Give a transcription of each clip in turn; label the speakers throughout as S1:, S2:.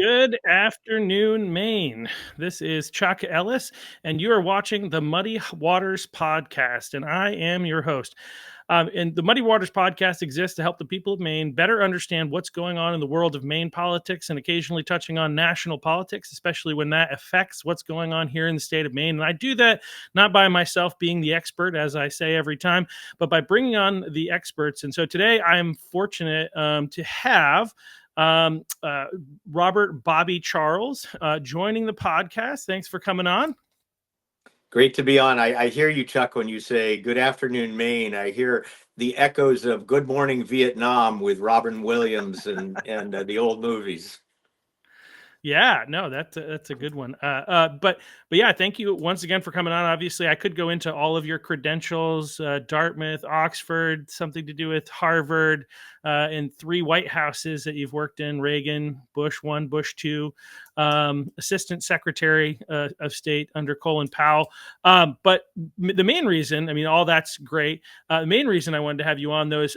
S1: Good afternoon, Maine. This is Chuck Ellis, and you are watching the Muddy Waters Podcast, and I am your host. And the Muddy Waters Podcast exists to help the people of Maine better understand what's going on in the world of Maine politics and occasionally touching on national politics, especially when that affects what's going on here in the state of Maine. And I do that not by myself being the expert, as I say every time, but by bringing on the experts. And so today I'm fortunate to have Robert Bobby Charles joining the podcast. Thanks for coming on.
S2: Great to be on. I hear you, Chuck, when you say good afternoon, Maine. I hear the echoes of Good Morning Vietnam with Robin Williams and the old movies.
S1: Yeah, no, that's a good one. But yeah, thank you once again for coming on. Obviously, I could go into all of your credentials: Dartmouth, Oxford, something to do with Harvard, and 3 White Houses that you've worked in: Reagan, Bush 1, Bush 2, Assistant Secretary of State under Colin Powell. But the main reason, I mean, all that's great. The main reason I wanted to have you on, though, is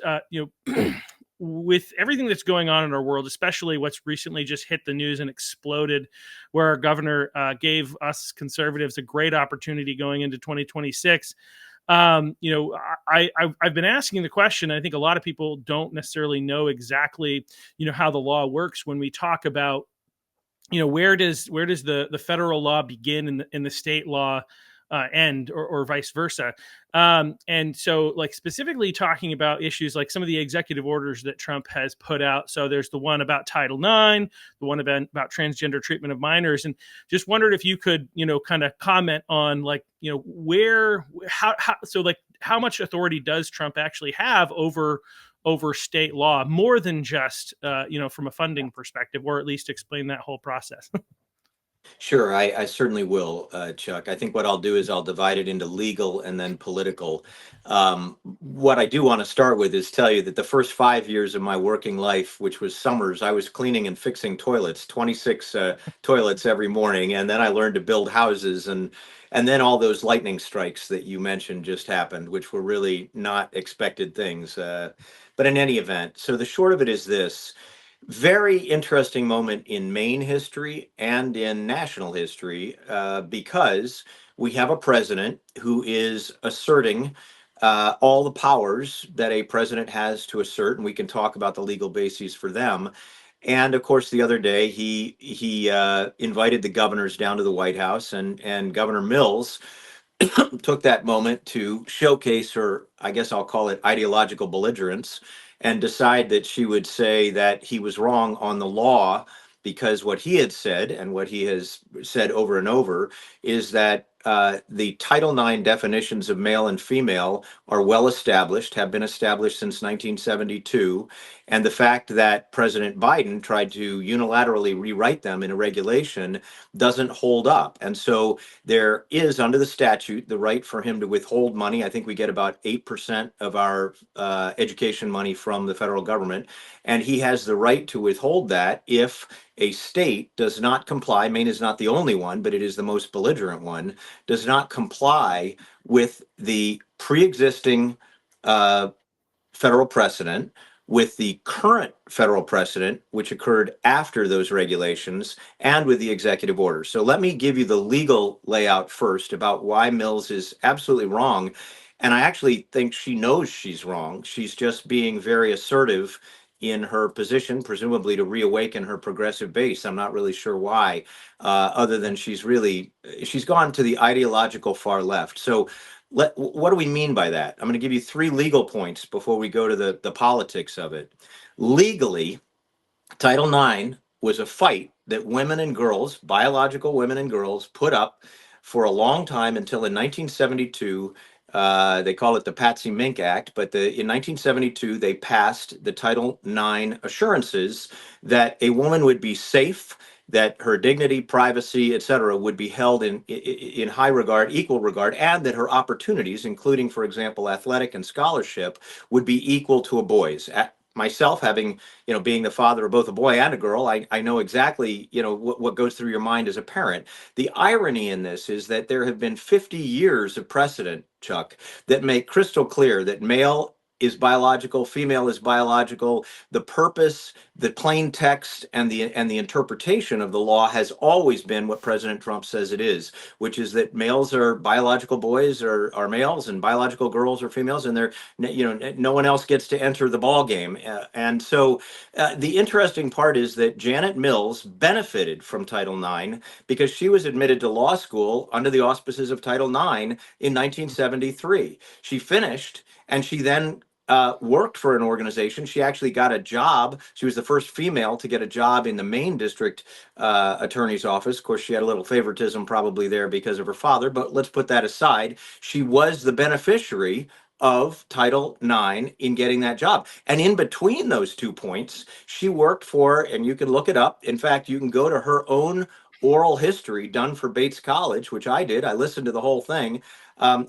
S1: with everything that's going on in our world, especially what's recently just hit the news and exploded, where our governor gave us conservatives a great opportunity going into 2026. I've been asking the question. I think a lot of people don't necessarily know exactly, how the law works when we talk about, where does the federal law begin and the state law end, or vice versa. And so, like, specifically talking about issues like some of the executive orders that Trump has put out. So there's the one about Title IX, the one about transgender treatment of minors, and just wondered if you could, kind of comment on, like, how much authority does Trump actually have over state law, more than just from a funding perspective, or at least explain that whole process.
S2: Sure, I certainly will, Chuck. I think what I'll do is I'll divide it into legal and then political. What I do want to start with is tell you that the first 5 years of my working life, which was summers, I was cleaning and fixing toilets, 26 toilets every morning, and then I learned to build houses, and then all those lightning strikes that you mentioned just happened, which were really not expected things. But in any event, so the short of it is this. Very interesting moment in Maine history and in national history, because we have a president who is asserting all the powers that a president has to assert, and we can talk about the legal bases for them. And of course, the other day he invited the governors down to the White House, and Governor Mills took that moment to showcase her, I guess I'll call it ideological belligerence, and decide that she would say that he was wrong on the law, because what he had said and what he has said over and over is that the Title IX definitions of male and female are well established, have been established since 1972. And the fact that President Biden tried to unilaterally rewrite them in a regulation doesn't hold up. And so there is, under the statute, the right for him to withhold money. I think we get about 8% of our education money from the federal government. And he has the right to withhold that if a state does not comply. Maine is not the only one, but it is the most belligerent one, does not comply with the pre-existing federal precedent, with the current federal precedent, which occurred after those regulations, and with the executive order. So let me give you the legal layout first about why Mills is absolutely wrong. And I actually think she knows she's wrong. She's just being very assertive in her position, presumably to reawaken her progressive base. I'm not really sure why, other than she's gone to the ideological far left. So what do we mean by that? I'm going to give you 3 legal points before we go to the politics of it. Legally, Title IX was a fight that women and girls, biological women and girls, put up for a long time until in 1972. They call it the Patsy Mink Act, but in 1972, they passed the Title IX assurances that a woman would be safe, that her dignity, privacy, et cetera, would be held in high regard, equal regard, and that her opportunities, including, for example, athletic and scholarship, would be equal to a boy's. Myself, having, being the father of both a boy and a girl, I know exactly, what goes through your mind as a parent. The irony in this is that there have been 50 years of precedent, Chuck, that make crystal clear that male is biological, female is biological. The purpose, the plain text, and the interpretation of the law has always been what President Trump says it is, which is that males are biological boys are males and biological girls are females, and they're, no one else gets to enter the ball game. And so the interesting part is that Janet Mills benefited from Title IX because she was admitted to law school under the auspices of Title IX in 1973. She finished, and she then worked for an organization. She actually got a job. She was the first female to get a job in the Maine District Attorney's Office. Of course, she had a little favoritism probably there because of her father, but let's put that aside. She was the beneficiary of Title IX in getting that job. And in between those 2 points, she worked for, and you can look it up. In fact, you can go to her own oral history done for Bates College, which I did. I listened to the whole thing.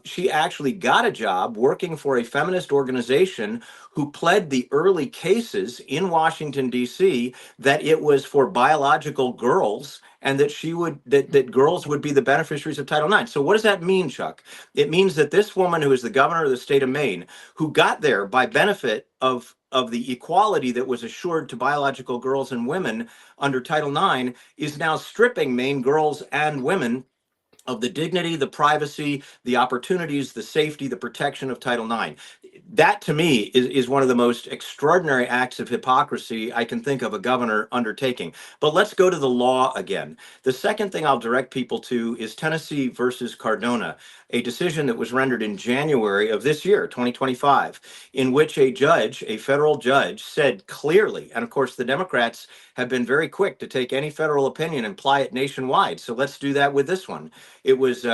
S2: She actually got a job working for a feminist organization who pled the early cases in Washington, D.C., that it was for biological girls and that girls would be the beneficiaries of Title IX. So what does that mean, Chuck? It means that this woman, who is the governor of the state of Maine, who got there by benefit of the equality that was assured to biological girls and women under Title IX, is now stripping Maine girls and women of the dignity, the privacy, the opportunities, the safety, the protection of Title IX. That, to me, is one of the most extraordinary acts of hypocrisy I can think of a governor undertaking. But let's go to the law again. The second thing I'll direct people to is Tennessee versus Cardona, a decision that was rendered in January of this year, 2025, in which a judge, a federal judge, said clearly, and of course the Democrats have been very quick to take any federal opinion and apply it nationwide. So let's do that with this one. It's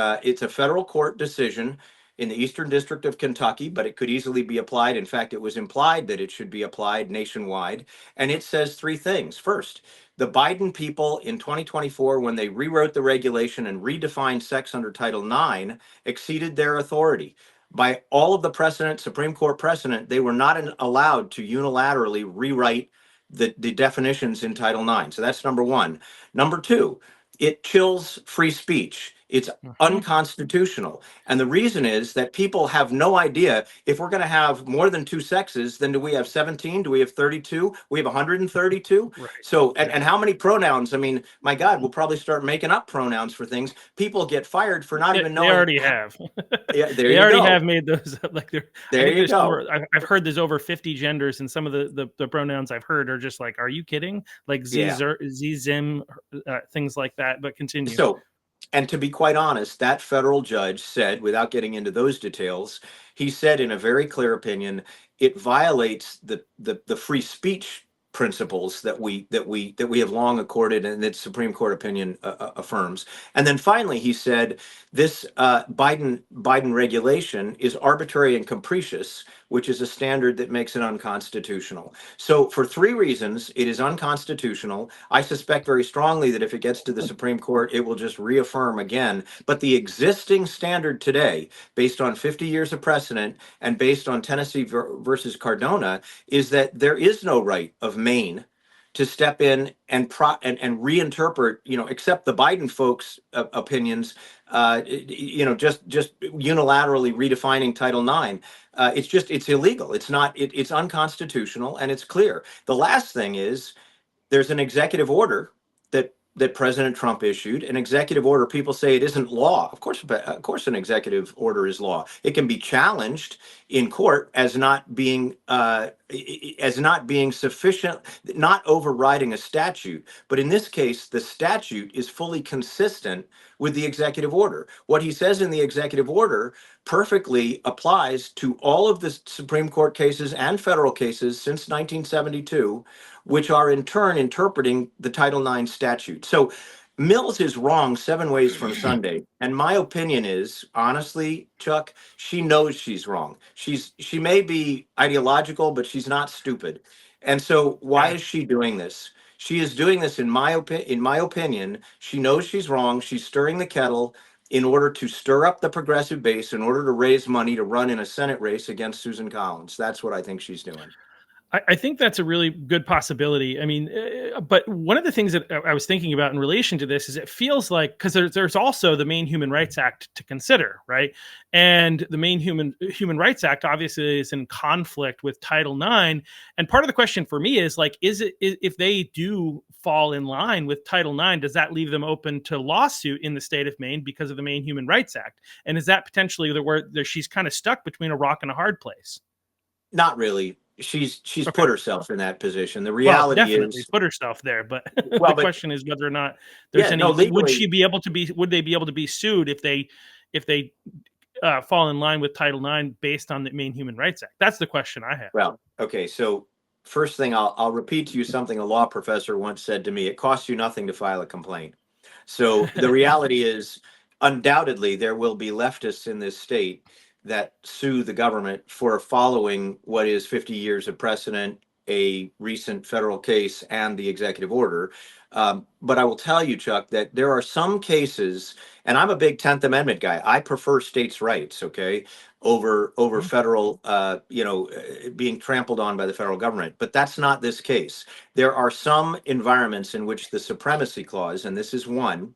S2: a federal court decision in the Eastern District of Kentucky, but it could easily be applied. In fact, it was implied that it should be applied nationwide. And it says 3 things. First, the Biden people in 2024, when they rewrote the regulation and redefined sex under Title IX, exceeded their authority. By all of the precedent, Supreme Court precedent, they were not allowed to unilaterally rewrite the definitions in Title IX. So that's number one. Number two, it chills free speech. It's unconstitutional. And the reason is that people have no idea, if we're going to have more than 2 sexes, then do we have 17? Do we have 32? We have 132?
S1: Right.
S2: So, and how many pronouns? I mean, my God, we'll probably start making up pronouns for things. People get fired for not even knowing.
S1: They already have.
S2: Yeah, there
S1: they
S2: you
S1: already
S2: go.
S1: have made those up. Like
S2: there you go.
S1: I've heard there's over 50 genders, and some of the pronouns I've heard are just like, are you kidding? Like zim, things like that. But continue.
S2: So, and to be quite honest, that federal judge said, without getting into those details, he said in a very clear opinion, it violates the free speech principles that we have long accorded and that Supreme Court opinion affirms. And then finally, he said this Biden regulation is arbitrary and capricious, which is a standard that makes it unconstitutional. So for 3 reasons, it is unconstitutional. I suspect very strongly that if it gets to the Supreme Court, it will just reaffirm again. But the existing standard today, based on 50 years of precedent and based on Tennessee versus Cardona, is that there is no right of Maine to step in and reinterpret, accept the Biden folks' opinions, just unilaterally redefining Title IX. It's illegal. It's unconstitutional, and it's clear. The last thing is there's an executive order that President Trump issued, an executive order. People say it isn't law. Of course, an executive order is law. It can be challenged in court as not being sufficient, not overriding a statute. But in this case, the statute is fully consistent with the executive order. What he says in the executive order perfectly applies to all of the Supreme Court cases and federal cases since 1972, which are in turn interpreting the Title IX statute. So Mills is wrong 7 ways from Sunday. And my opinion is, honestly, Chuck, she knows she's wrong. She may be ideological, but she's not stupid. And so why is she doing this? She is doing this, in my opinion, she knows she's wrong. She's stirring the kettle in order to stir up the progressive base, in order to raise money to run in a Senate race against Susan Collins. That's what I think she's doing.
S1: I think that's a really good possibility. I mean, but one of the things that I was thinking about in relation to this is it feels like, because there's also the Maine Human Rights Act to consider, right? And the Maine Human Rights Act obviously is in conflict with Title IX. And part of the question for me is like, if they do fall in line with Title IX, does that leave them open to lawsuit in the state of Maine because of the Maine Human Rights Act? And is that potentially where she's kind of stuck between a rock and a hard place?
S2: Not really. She's
S1: Okay.
S2: put herself in that position. The
S1: Well,
S2: reality
S1: definitely
S2: is,
S1: put herself there, but the
S2: well, but
S1: question is whether or not there's
S2: yeah, no,
S1: any. Would she
S2: legally,
S1: be able to be? Would they be able to be sued if they fall in line with Title IX based on the Maine Human Rights Act? That's the question I have.
S2: well, okay. So first thing, I'll repeat to you something a law professor once said to me. It costs you nothing to file a complaint. So the reality is, undoubtedly, there will be leftists in this state that sue the government for following what is 50 years of precedent, a recent federal case, and the executive order. But I will tell you, Chuck, that there are some cases, and I'm a big 10th Amendment guy. I prefer states' rights, okay, over
S1: Mhm.
S2: federal, being trampled on by the federal government. But that's not this case. There are some environments in which the supremacy clause, and this is one,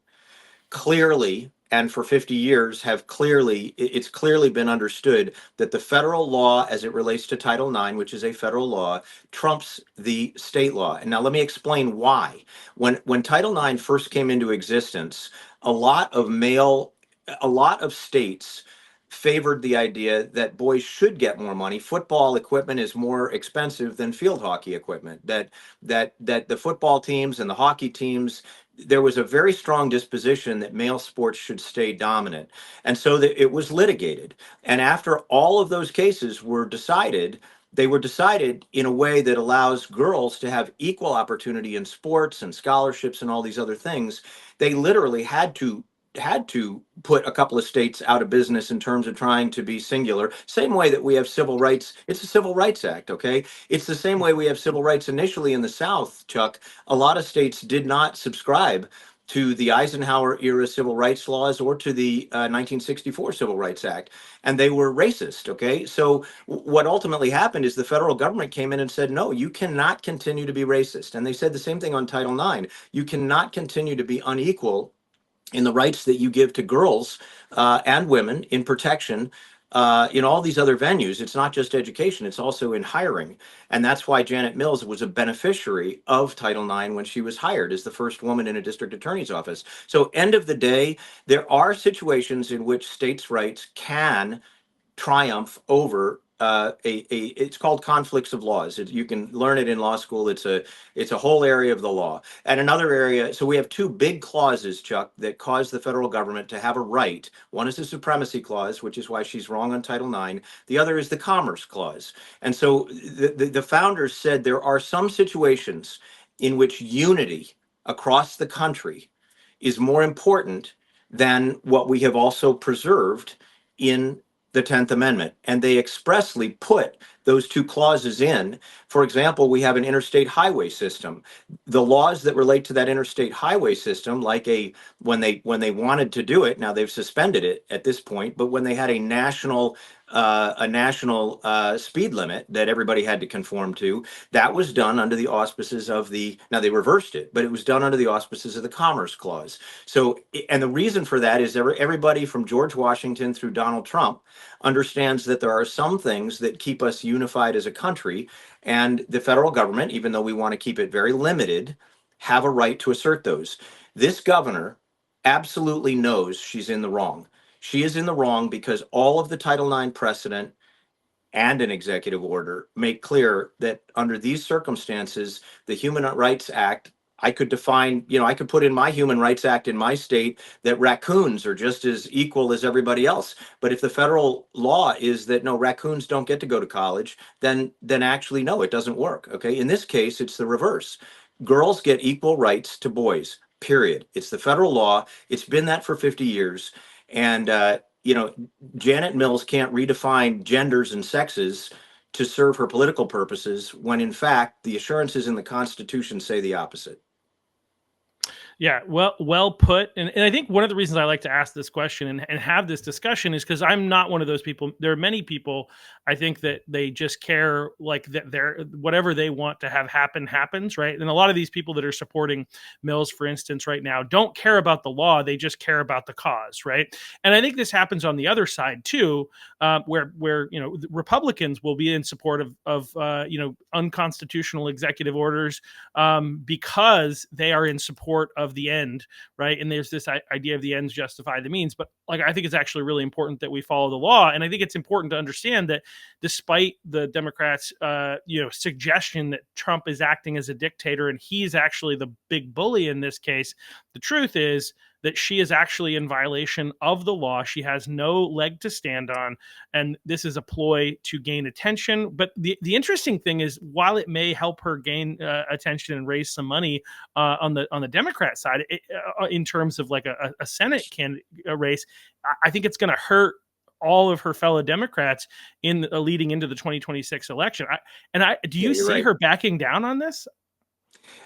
S2: clearly and for 50 years it's clearly been understood that the federal law as it relates to Title IX, which is a federal law, trumps the state law. And now let me explain why. When Title IX first came into existence, a lot of states favored the idea that boys should get more money. Football equipment is more expensive than field hockey equipment. That the football teams and the hockey teams, there was a very strong disposition that male sports should stay dominant. And so that it was litigated. And after all of those cases were decided, they were decided in a way that allows girls to have equal opportunity in sports and scholarships and all these other things. They literally had to put a couple of states out of business in terms of trying to be singular. Same way that we have civil rights. It's a Civil Rights Act, okay? It's the same way we have civil rights initially in the South, Chuck. A lot of states did not subscribe to the Eisenhower era civil rights laws or to the 1964 Civil Rights Act, and they were racist, okay? So what ultimately happened is the federal government came in and said, no, you cannot continue to be racist. And they said the same thing on Title IX. You cannot continue to be unequal in the rights that you give to girls and women in protection in all these other venues. It's not just education, it's also in hiring. And that's why Janet Mills was a beneficiary of Title IX when she was hired as the first woman in a district attorney's office. So, end of the day, there are situations in which states' rights can triumph over it's called conflicts of laws. You can learn it in law school. It's a whole area of the law. And another area, so we have two big clauses, Chuck, that cause the federal government to have a right. One is the supremacy clause, which is why she's wrong on Title IX. The other is the commerce clause. And so the founders said there are some situations in which unity across the country is more important than what we have also preserved in the 10th Amendment. And they expressly put those two clauses in. For example, we have an interstate highway system. The laws that relate to that interstate highway system, like when they wanted to do it, now they've suspended it at this point, but when they had a national speed limit that everybody had to conform to, that was done under the auspices of now they reversed it, but it was done under the auspices of the Commerce Clause. So, and the reason for that is everybody from George Washington through Donald Trump understands that there are some things that keep us unified as a country, and the federal government, even though we want to keep it very limited, have a right to assert those. This governor absolutely knows she's in the wrong. She is in the wrong because all of the Title IX precedent and an executive order make clear that under these circumstances, the Human Rights Act, I could define, I could put in my Human Rights Act in my state that raccoons are just as equal as everybody else. But if the federal law is that no, raccoons don't get to go to college, then actually no, it doesn't work. Okay. In this case, it's the reverse. Girls get equal rights to boys, period. It's the federal law. It's been that for 50 years. And Janet Mills can't redefine genders and sexes to serve her political purposes when in fact the assurances in the Constitution say the opposite.
S1: Yeah, well put. And I think one of the reasons I like to ask this question and have this discussion is because I'm not one of those people. There are many people I think that they just care like that they're whatever they want to have happen happens, right? And a lot of these people that are supporting Mills, for instance, right now, don't care about the law, they just care about the cause, right? And I think this happens on the other side too, where Republicans will be in support of unconstitutional executive orders because they are in support of the end, right? And there's this idea of the ends justify the means. But like, I think it's actually really important that we follow the law, and I think it's important to understand that despite the Democrats, suggestion that Trump is acting as a dictator and he's actually the big bully in this case, the truth is that she is actually in violation of the law. She has no leg to stand on, and this is a ploy to gain attention. But the interesting thing is, while it may help her gain attention and raise some money on the Democrat side, in terms of like a Senate candidate race, I think it's going to hurt all of her fellow Democrats in leading into the 2026 election. Do you
S2: You're
S1: see
S2: right.
S1: her backing down on this?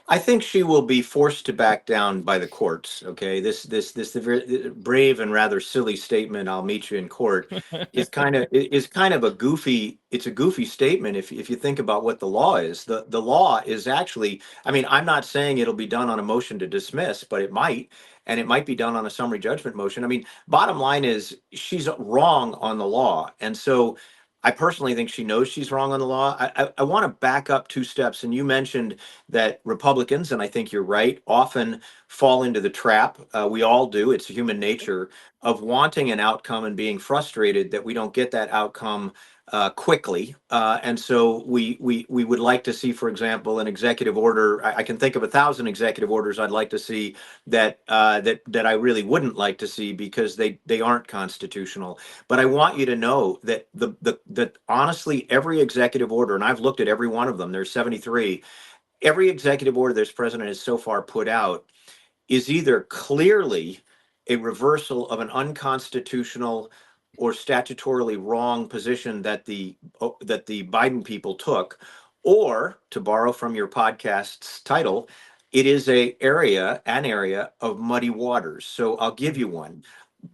S2: I think she will be forced to back down by the courts. Okay, this the very brave and rather silly statement, "I'll meet you in court," is kind of a goofy. It's a goofy statement if you think about what the law is. The law is actually. I mean, I'm not saying it'll be done on a motion to dismiss, but it might, and it might be done on a summary judgment motion. I mean, bottom line is she's wrong on the law, and so. I personally think she knows she's wrong on the law. I want to back up two steps. And you mentioned that Republicans, and I think you're right, often fall into the trap. We all do. It's human nature of wanting an outcome and being frustrated that we don't get that outcome quickly. And so we would like to see, for example, an executive order. I can think of 1,000 executive orders I'd like to see that I really wouldn't like to see because they aren't constitutional. But I want you to know that that honestly every executive order, and I've looked at every one of them. There's 73. Every executive order this president has so far put out is either clearly a reversal of an unconstitutional or statutorily wrong position that the Biden people took, or to borrow from your podcast's title, it is an area of muddy waters. So I'll give you one.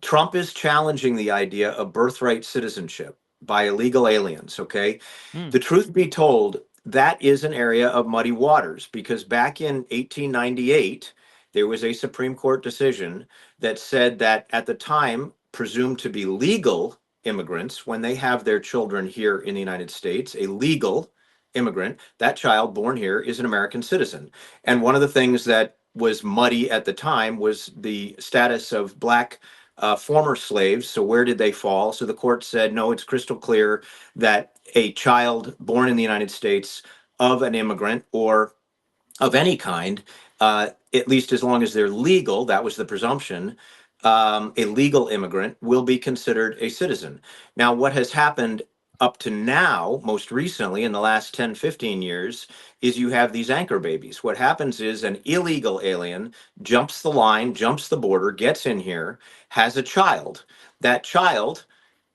S2: Trump is challenging the idea of birthright citizenship by illegal aliens. Okay,
S1: Mm.
S2: the truth be told, that is an area of muddy waters because back in 1898, there was a Supreme Court decision that said that at the time, presumed to be legal immigrants, when they have their children here in the United States, a legal immigrant, that child born here is an American citizen. And one of the things that was muddy at the time was the status of black former slaves. So where did they fall? So the court said, no, it's crystal clear that a child born in the United States of an immigrant or of any kind, at least as long as they're legal, that was the presumption, a legal immigrant will be considered a citizen. Now, what has happened up to now, most recently in the last 10, 15 years, is you have these anchor babies. What happens is an illegal alien jumps the line, jumps the border, gets in here, has a child. That child,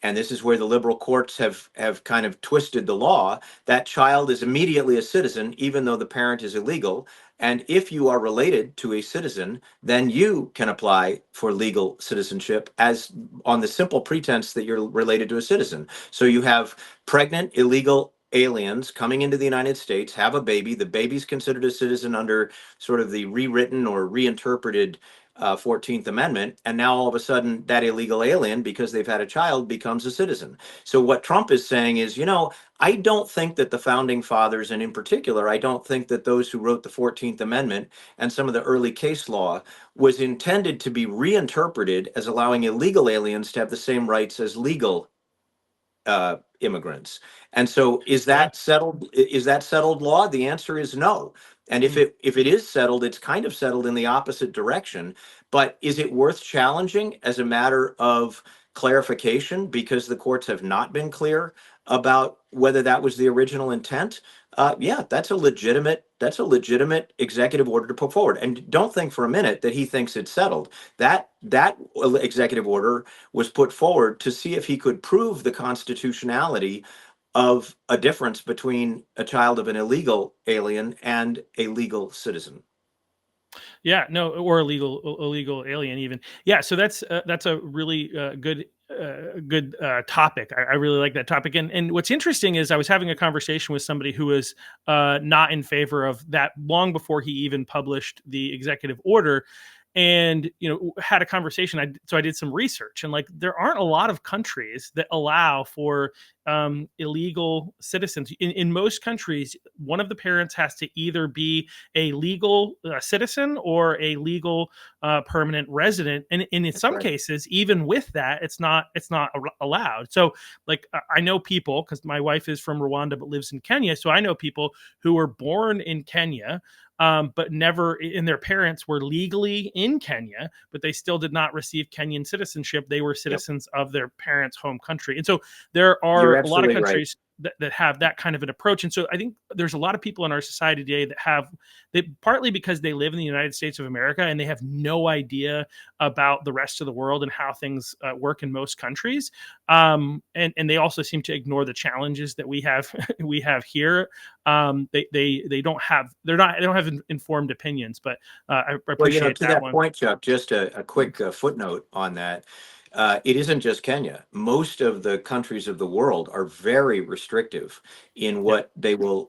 S2: and this is where the liberal courts have kind of twisted the law, that child is immediately a citizen even though the parent is illegal. And if you are related to a citizen, then you can apply for legal citizenship as on the simple pretense that you're related to a citizen. So you have pregnant illegal aliens coming into the United States, have a baby, the baby's considered a citizen under sort of the rewritten or reinterpreted 14th Amendment. And now all of a sudden, that illegal alien, because they've had a child, becomes a citizen. So what Trump is saying is, I don't think that the founding fathers, and in particular, I don't think that those who wrote the 14th Amendment and some of the early case law was intended to be reinterpreted as allowing illegal aliens to have the same rights as legal immigrants. And so is
S1: Yeah.
S2: that settled? Is that settled law? The answer is no. And if
S1: Mm.
S2: it is settled, it's kind of settled in the opposite direction. But is it worth challenging as a matter of clarification because the courts have not been clear about whether that was the original intent? Yeah, that's a legitimate executive order to put forward. And don't think for a minute that he thinks it's settled. That executive order was put forward to see if he could prove the constitutionality of a difference between a child of an illegal alien and a legal citizen.
S1: Yeah, no, or illegal alien even. Yeah, so that's a really good topic. I really like that topic. And what's interesting is I was having a conversation with somebody who was not in favor of that long before he even published the executive order, and had a conversation. So I did some research, and like there aren't a lot of countries that allow for illegal citizens. In most countries, one of the parents has to either be a legal citizen or a legal permanent resident, and in
S2: That's
S1: some
S2: right.
S1: cases, even with that, it's not allowed. So, like, I know people, because my wife is from Rwanda but lives in Kenya, so I know people who were born in Kenya. But never, and their parents were legally in Kenya, but they still did not receive Kenyan citizenship. They were
S2: Yep.
S1: citizens of their parents' home country. And so there
S2: You're
S1: are a lot of
S2: absolutely right.
S1: countries that have that kind of an approach. And so I think there's a lot of people in our society today that have, they partly because they live in the United States of America and they have no idea about the rest of the world and how things work in most countries. And they also seem to ignore the challenges that we have we have here. They don't have, they don't have informed opinions, but I
S2: Well,
S1: appreciate
S2: to
S1: that
S2: that
S1: one.
S2: point, Chuck, just a quick footnote on that. It isn't just Kenya. Most of the countries of the world are very restrictive in
S1: Yeah.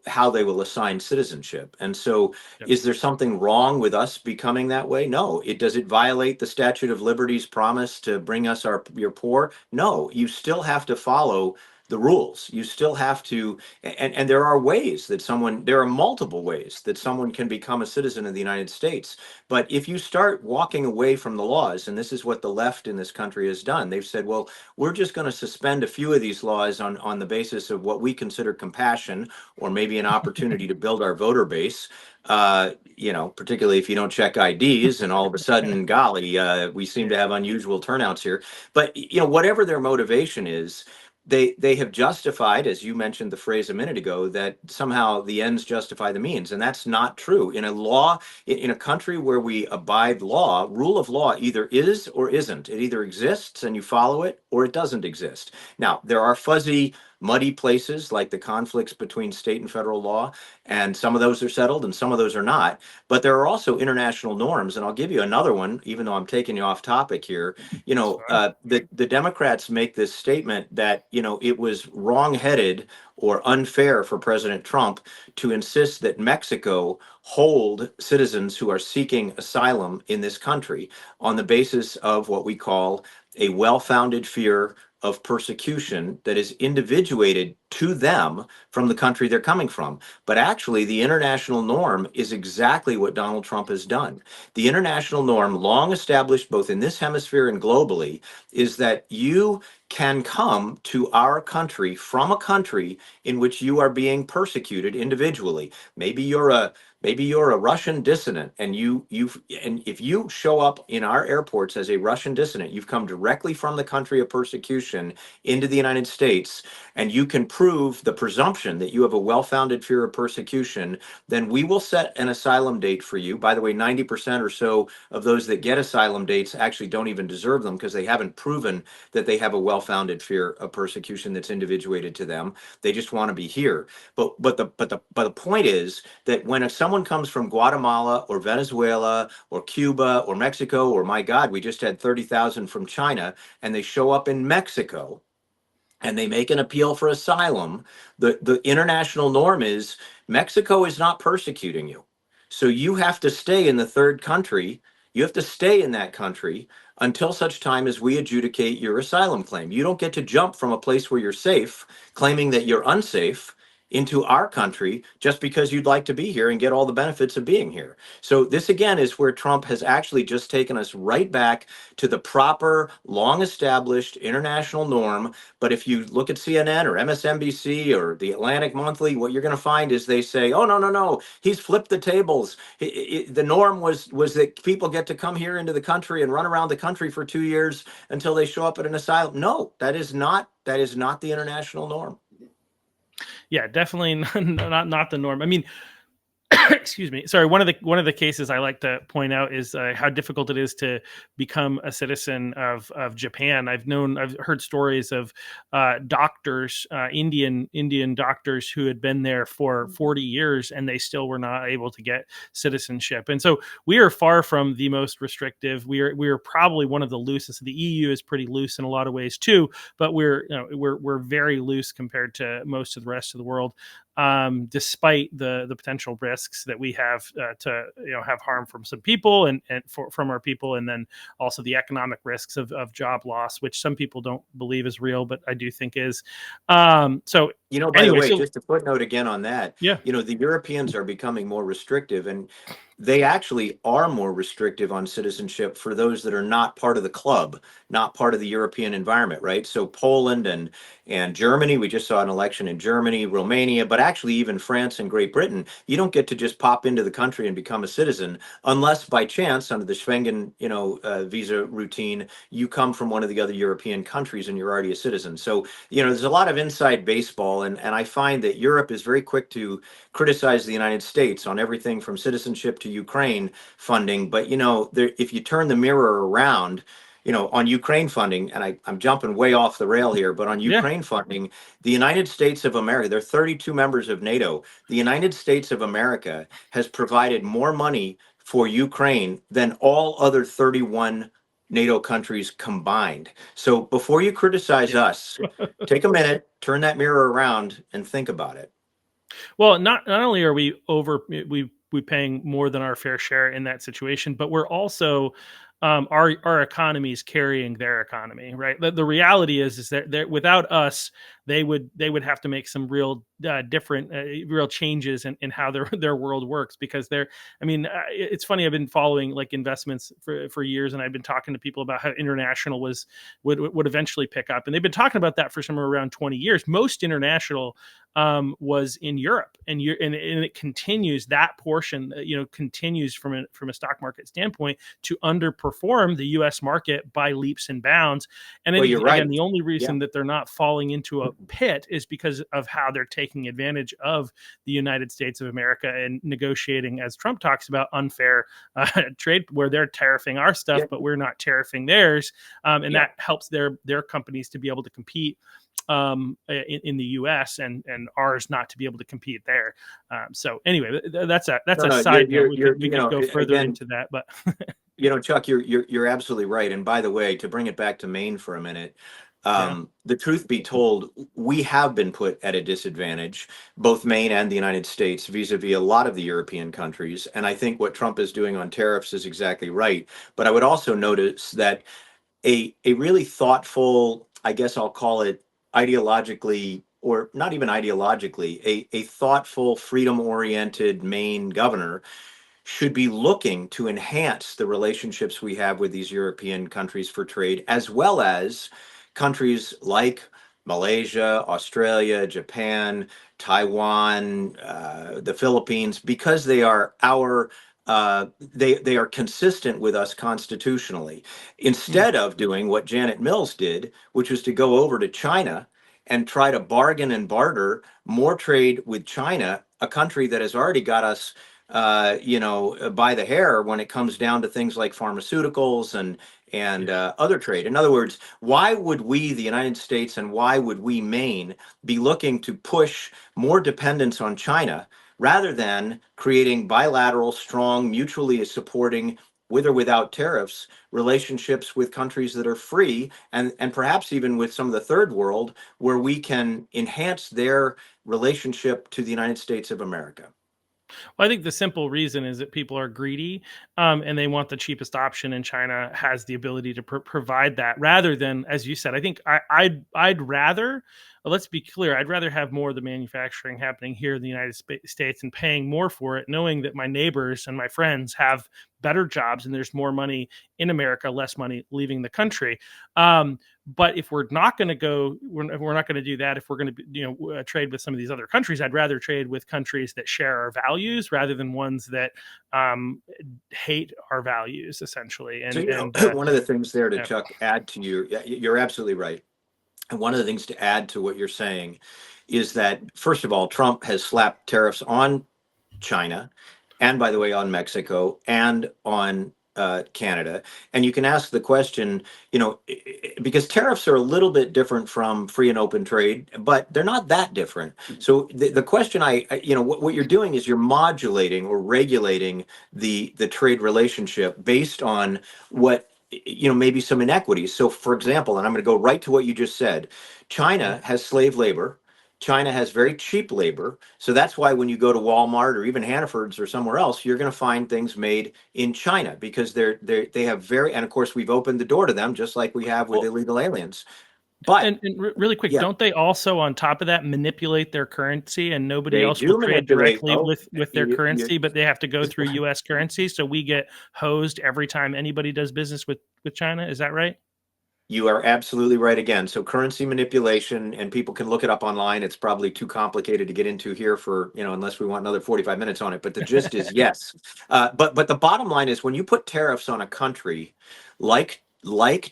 S2: how they will assign citizenship. And so,
S1: Yeah.
S2: is there something wrong with us becoming that way? No. Does it violate the Statute of Liberty's promise to bring us your poor? No. You still have to follow the rules. You still have to, and there are multiple ways that someone can become a citizen of the United States. But if you start walking away from the laws, and this is what the left in this country has done, they've said, well, we're just going to suspend a few of these laws on the basis of what we consider compassion or maybe an opportunity to build our voter base. Particularly if you don't check IDs, and all of a sudden, golly, we seem to
S1: Yeah.
S2: have unusual turnouts here. But whatever their motivation is, they have justified, as you mentioned the phrase a minute ago, that somehow the ends justify the means, and that's not true. In a country where we abide law, rule of law either is or isn't. It either exists and you follow it, or it doesn't exist. Now, there are fuzzy, muddy places like the conflicts between state and federal law, and some of those are settled and some of those are not. But there are also international norms, and I'll give you another one, even though I'm taking you off topic here.
S1: It's fine.
S2: The Democrats make this statement that it was wrongheaded or unfair for President Trump to insist that Mexico hold citizens who are seeking asylum in this country on the basis of what we call a well-founded fear of persecution that is individuated to them from the country they're coming from. But actually, the international norm is exactly what Donald Trump has done. The international norm, long established both in this hemisphere and globally, is that you can come to our country from a country in which you are being persecuted individually. Maybe you're a Russian dissident, and if you show up in our airports as a Russian dissident, you've come directly from the country of persecution into the United States, and you can prove the presumption that you have a well-founded fear of persecution, then we will set an asylum date for you. By the way, 90% or so of those that get asylum dates actually don't even deserve them because they haven't proven that they have a well-founded fear of persecution that's individuated to them. They just want to be here. But the point is that when someone comes from Guatemala or Venezuela or Cuba or Mexico, or my God, we just had 30,000 from China, and they show up in Mexico and they make an appeal for asylum, the international norm is Mexico is not persecuting you. So you have to stay in the third country. You have to stay in that country until such time as we adjudicate your asylum claim. You don't get to jump from a place where you're safe, claiming that you're unsafe, into our country just because you'd like to be here and get all the benefits of being here. So this again is where Trump has actually just taken us right back to the proper, long established international norm. But if you look at CNN or MSNBC or the Atlantic Monthly, what you're going to find is they say, oh, no, no, no, he's flipped the tables. The norm was that people get to come here into the country and run around the country for 2 years until they show up at an asylum. No, that is not the international norm.
S1: Yeah, definitely not the norm. I mean, excuse me. Sorry. One of the cases I like to point out is how difficult it is to become a citizen of Japan. I've heard stories of doctors, Indian doctors who had been there for 40 years and they still were not able to get citizenship. And so we are far from the most restrictive. We are probably one of the loosest. The EU is pretty loose in a lot of ways too, but we're very loose compared to most of the rest of the world. Despite the potential risks that we have to have harm from some people from our people, and then also the economic risks of job loss, which some people don't believe is real, but I do think is. So
S2: By the
S1: anyway,
S2: way, just a footnote again on that,
S1: yeah,
S2: the Europeans are becoming more restrictive, and they actually are more restrictive on citizenship for those that are not part of the club, not part of the European environment, right? So Poland and Germany, we just saw an election in Germany, Romania, but actually even France and Great Britain, you don't get to just pop into the country and become a citizen unless by chance under the Schengen, visa routine, you come from one of the other European countries and you're already a citizen. So, there's a lot of inside baseball, and I find that Europe is very quick to criticize the United States on everything from citizenship to Ukraine funding. But, if you turn the mirror around, on Ukraine funding, and I'm jumping way off the rail here, but on
S1: yeah.
S2: Ukraine funding, the United States of America, there are 32 members of NATO. The United States of America has provided more money for Ukraine than all other 31 NATO countries combined. So before you criticize us, take a minute, turn that mirror around, and think about it.
S1: Well, not only are we paying more than our fair share in that situation, but we're also our economy is carrying their economy, right? The reality is that without us, they would have to make some real different real changes in how their world works, because it's funny, I've been following like investments for years, and I've been talking to people about how international would eventually pick up, and they've been talking about that for somewhere around 20 years. Most international was in Europe, and it continues, that portion continues from a stock market standpoint to underperform the US market by leaps and bounds. And I
S2: Well,
S1: think,
S2: you're right.
S1: again, the only reason
S2: Yeah.
S1: that they're not falling into a pit is because of how they're taking advantage of the United States of America and negotiating, as Trump talks about, unfair trade, where they're tariffing our stuff,
S2: Yeah.
S1: but we're not tariffing theirs. And
S2: Yeah.
S1: that helps their companies to be able to compete in the U.S. and ours not to be able to compete there. So anyway, that's a
S2: No,
S1: side note.
S2: you're,
S1: We could go further
S2: again,
S1: into that, but
S2: Chuck, you're absolutely right. And by the way, to bring it back to Maine for a minute,
S1: yeah.
S2: the truth be told, we have been put at a disadvantage, both Maine and the United States, vis-a-vis a lot of the European countries. And I think what Trump is doing on tariffs is exactly right. But I would also notice that a really thoughtful, I guess I'll call it ideologically, or not even ideologically, a thoughtful, freedom-oriented Maine governor should be looking to enhance the relationships we have with these European countries for trade, as well as countries like Malaysia, Australia, Japan, Taiwan, the Philippines, because they are they are consistent with us constitutionally.
S1: Mm.
S2: Instead of doing what Janet Mills did, which was to go over to China and try to bargain and barter more trade with China, a country that has already got us by the hair when it comes down to things like pharmaceuticals and other trade. In other words, why would we, the United States, and why would we, Maine, be looking to push more dependence on China rather than creating bilateral, strong, mutually supporting, with or without tariffs, relationships with countries that are free, and perhaps even with some of the third world, where we can enhance their relationship to the United States of America?
S1: Well, I think the simple reason is that people are greedy, and they want the cheapest option, and China has the ability to provide that. Rather than, as you said, I think I'd rather. Let's be clear. I'd rather have more of the manufacturing happening here in the United States and paying more for it, knowing that my neighbors and my friends have better jobs and there's more money in America, less money leaving the country. But if we're not going to we're not going to do that. If we're going to trade with some of these other countries, I'd rather trade with countries that share our values rather than ones that hate our values, essentially.
S2: So,
S1: And
S2: one of the things there to
S1: yeah.
S2: Chuck add to you're absolutely right. And one of the things to add to what you're saying is that, first of all, Trump has slapped tariffs on China, and by the way, on Mexico and on Canada. And you can ask the question, because tariffs are a little bit different from free and open trade, but they're not that different. So the question what you're doing is you're modulating or regulating the trade relationship based on what, maybe some inequities. So for example, and I'm going to go right to what you just said, China has slave labor. China has very cheap labor. So that's why when you go to Walmart or even Hannaford's or somewhere else, you're going to find things made in China because they have very, and of course we've opened the door to them just like we have with
S1: Well,
S2: illegal aliens. But
S1: really quick,
S2: yeah,
S1: don't they also, on top of that, manipulate their currency, and nobody
S2: they
S1: else will
S2: do
S1: trade
S2: manipulate.
S1: directly
S2: Oh,
S1: with their
S2: you
S1: currency, but they have to go through U.S. currency, so we get hosed every time anybody does business with China. Is that right?
S2: You are absolutely right again. So currency manipulation, and people can look it up online. It's probably too complicated to get into here for, unless we want another 45 minutes on it. But the gist is yes. But the bottom line is when you put tariffs on a country like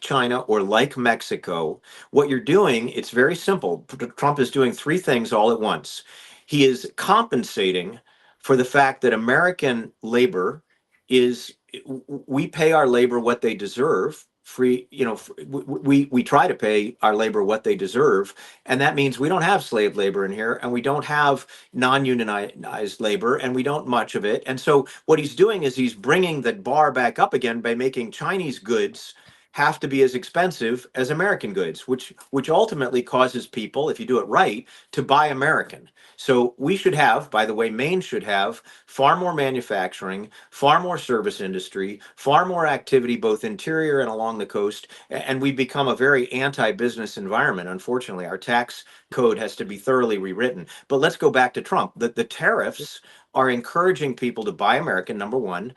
S2: China or like Mexico, what you're doing, it's very simple. Trump is doing three things all at once. He is compensating for the fact that American labor is, we pay our labor what they deserve free, we try to pay our labor what they deserve, and that means we don't have slave labor in here, and we don't have non-unionized labor, and we don't much of it. And so what he's doing is he's bringing the bar back up again by making Chinese goods have to be as expensive as American goods, which ultimately causes people, if you do it right, to buy American. So we should have, by the way, Maine should have far more manufacturing, far more service industry, far more activity, both interior and along the coast. And we've become a very anti-business environment. Unfortunately, our tax code has to be thoroughly rewritten. But let's go back to Trump. The tariffs are encouraging people to buy American, number one.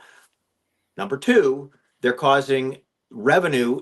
S2: Number two, they're causing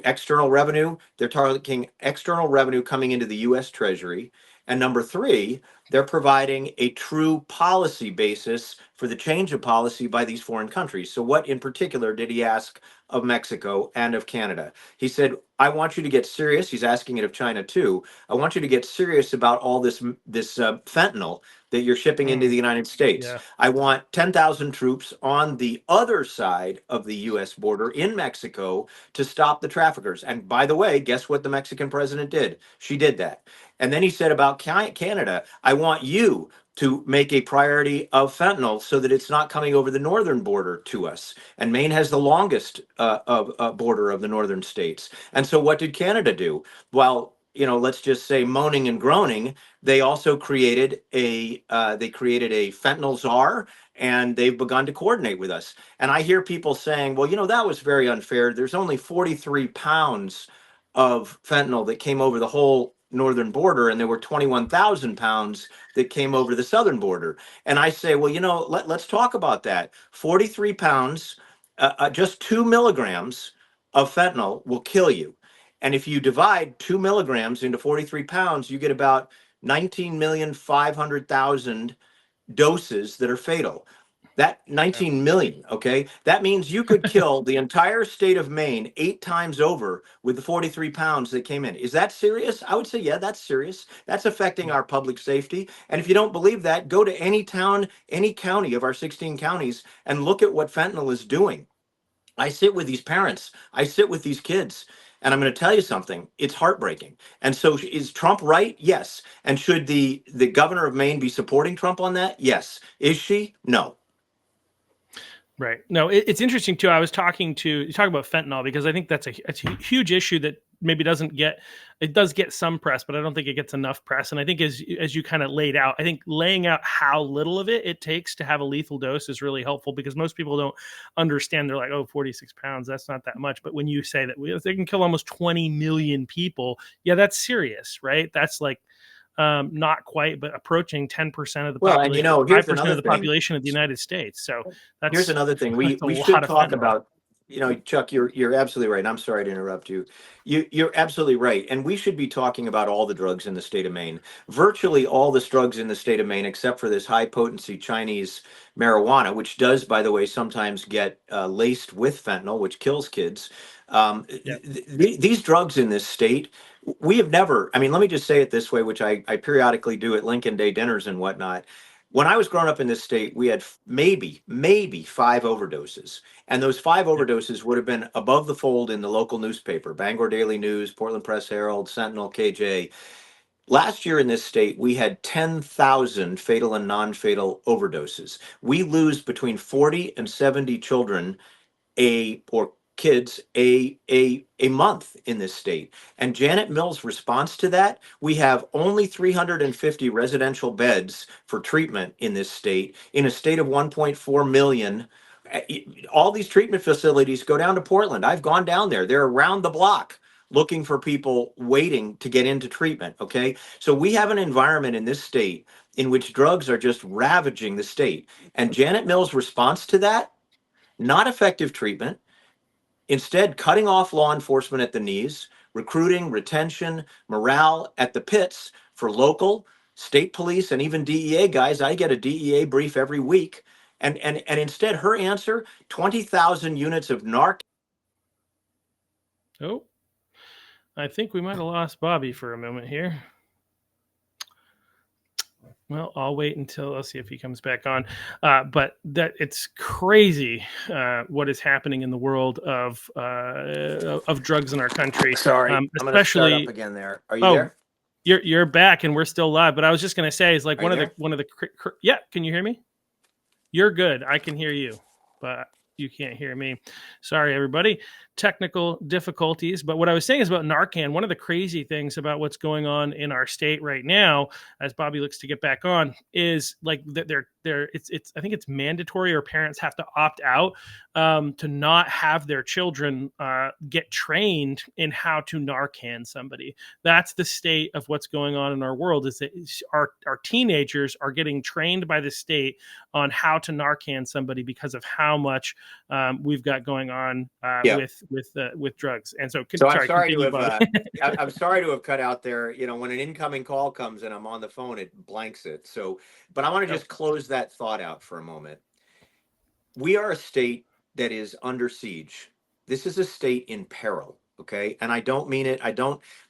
S2: external revenue. They're targeting external revenue coming into the US Treasury. And number three, they're providing a true policy basis for the change of policy by these foreign countries. So what in particular did he ask of Mexico and of Canada? He said, I want you to get serious. He's asking it of China too. I want you to get serious about all this fentanyl that you're shipping into the United States.
S1: Yeah.
S2: I want 10,000 troops on the other side of the US border in Mexico to stop the traffickers. And by the way, guess what the Mexican president did? She did that. And then he said about Canada, I want you to make a priority of fentanyl so that it's not coming over the northern border to us. And Maine has the longest border of the northern states. And so what did Canada do? Well, let's just say moaning and groaning, they also created a fentanyl czar, and they've begun to coordinate with us. And I hear people saying, well, that was very unfair. There's only 43 pounds of fentanyl that came over the whole northern border, and there were 21,000 pounds that came over the southern border. And I say, well, let's talk about that. 43 pounds, just 2 milligrams of fentanyl will kill you. And if you divide 2 milligrams into 43 pounds, you get about 19,500,000 doses that are fatal. That 19 million, okay? That means you could kill the entire state of Maine 8 times over with the 43 pounds that came in. Is that serious? I would say, yeah, that's serious. That's affecting our public safety. And if you don't believe that, go to any town, any county of our 16 counties and look at what fentanyl is doing. I sit with these parents. I sit with these kids. And I'm going to tell you something. It's heartbreaking. And so is Trump right? Yes. And should the governor of Maine be supporting Trump on that? Yes. Is she? No.
S1: Right. No, it's interesting too. I was talking to you talk about fentanyl because I think it's a huge issue that maybe does get some press, but I don't think it gets enough press. And I think as you kind of laid out, I think laying out how little of it takes to have a lethal dose is really helpful because most people don't understand. They're like, oh, 46 pounds, that's not that much. But when you say that they can kill almost 20 million people, yeah, that's serious, right? That's like, not quite, but approaching 10% of the population,
S2: and here's
S1: 5%
S2: another
S1: of the
S2: thing.
S1: population of the United States. So
S2: Here's another thing. We
S1: a
S2: should
S1: lot of
S2: talk
S1: fentanyl.
S2: about, Chuck, you're absolutely right. I'm sorry to interrupt you. You're absolutely right. And we should be talking about all the drugs in the state of Maine. Virtually all the drugs in the state of Maine, except for this high potency Chinese marijuana, which does, by the way, sometimes get laced with fentanyl, which kills kids. These drugs in this state, we have never, I mean, let me just say it this way, which I periodically do at Lincoln Day dinners and whatnot. When I was growing up in this state, we had maybe five overdoses. And those five
S1: Yeah.
S2: overdoses would have been above the fold in the local newspaper, Bangor Daily News, Portland Press Herald, Sentinel, KJ. Last year in this state, we had 10,000 fatal and non-fatal overdoses. We lose between 40 and 70 children or kids a month in this state. And Janet Mills' response to that, we have only 350 residential beds for treatment in this state, in a state of 1.4 million. All these treatment facilities go down to Portland. I've gone down there. They're around the block looking for people waiting to get into treatment. Okay. So we have an environment in this state in which drugs are just ravaging the state. And Janet Mills' response to that, not effective treatment, instead cutting off law enforcement at the knees, recruiting, retention, morale at the pits for local, state police, and even DEA guys. I get a DEA brief every week. And instead, her answer, 20,000 units of narc.
S1: Oh, I think we might have lost Bobby for a moment here. Well, I'll wait until I'll see if he comes back on. But that it's crazy what is happening in the world of drugs in our country.
S2: Sorry, I'm going to start up
S1: Especially,
S2: again there. Are you
S1: oh,
S2: there?
S1: you're back and we're still live. But I was just going to say is like
S2: Are you there?
S1: one of the yeah. Can you hear me? You're good. I can hear you, but you can't hear me. Sorry, everybody. Technical difficulties. But what I was saying is about Narcan. One of the crazy things about what's going on in our state right now, as Bobby looks to get back on, is like that it's I think it's mandatory, or parents have to opt out to not have their children get trained in how to Narcan somebody. That's the state of what's going on in our world. Is that our teenagers are getting trained by the state on how to Narcan somebody because of how much we've got going on
S2: Yeah.
S1: with drugs. And so,
S2: So I'm sorry
S1: continue,
S2: to have
S1: Bobby.
S2: I'm sorry to have cut out there. You know, when an incoming call comes and I'm on the phone, it blanks it. So, but I want to
S1: Oh,
S2: just close that thought out for a moment. We are a state that is under siege. This is a state in peril. Okay. And I don't mean it.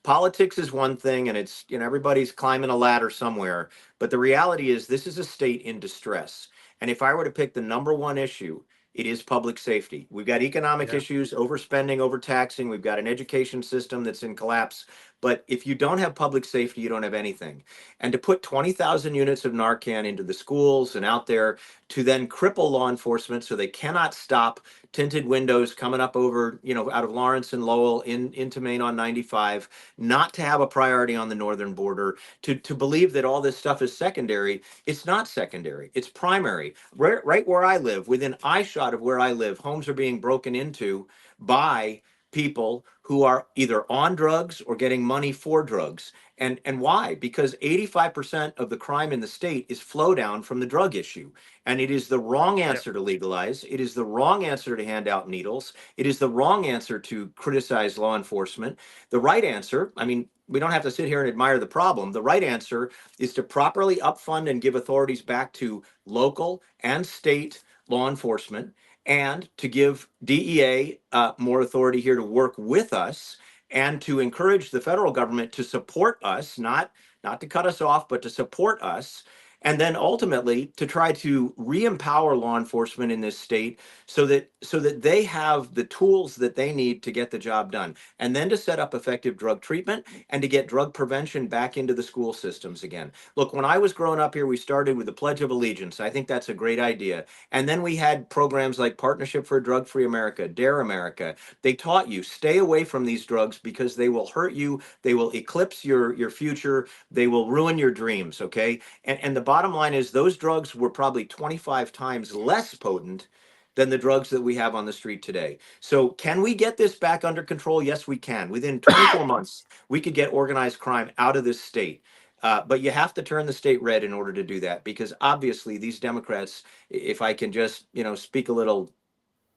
S2: Politics is one thing and it's, you know, everybody's climbing a ladder somewhere. But the reality is, this is a state in distress. And if I were to pick the number one issue, it is public safety. We've got economic
S1: yeah.
S2: issues, overspending, overtaxing. We've got an education system that's in collapse. But if you don't have public safety, you don't have anything. And to put 20,000 units of Narcan into the schools and out there, to then cripple law enforcement so they cannot stop tinted windows coming up over, you know, out of Lawrence and Lowell into Maine on 95, not to have a priority on the northern border, to believe that all this stuff is secondary. It's not secondary, it's primary. Right where I live, within eyeshot of where I live, homes are being broken into by people who are either on drugs or getting money for drugs. And why? Because 85% of the crime in the state is flow down from the drug issue. And it is the wrong
S1: Yeah.
S2: answer to legalize. It is the wrong answer to hand out needles. It is the wrong answer to criticize law enforcement. The right answer, I mean, we don't have to sit here and admire the problem. The right answer is to properly upfund and give authorities back to local and state law enforcement, and to give DEA more authority here to work with us, and to encourage the federal government to support us, not to cut us off, but to support us. And then ultimately to try to re-empower law enforcement in this state so that they have the tools that they need to get the job done. And then to set up effective drug treatment and to get drug prevention back into the school systems again. Look, when I was growing up here, we started with the Pledge of Allegiance. I think that's a great idea. And then we had programs like Partnership for a Drug-Free America, Dare America. They taught you, stay away from these drugs because they will hurt you. They will eclipse your future. They will ruin your dreams, okay? And the bottom line is, those drugs were probably 25 times less potent than the drugs that we have on the street today. So can we get this back under control? Yes, we can. Within 24 months, we could get organized crime out of this state. But you have to turn the state red in order to do that, because obviously these Democrats, if I can just, you know, speak a little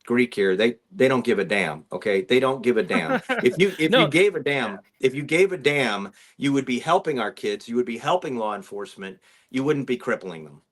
S2: Greek here, they don't give a damn. Okay, they don't give a damn. If you
S1: No.
S2: gave a damn,
S1: Yeah.
S2: if you gave a damn, you would be helping our kids. You would be helping law enforcement. You wouldn't be crippling them.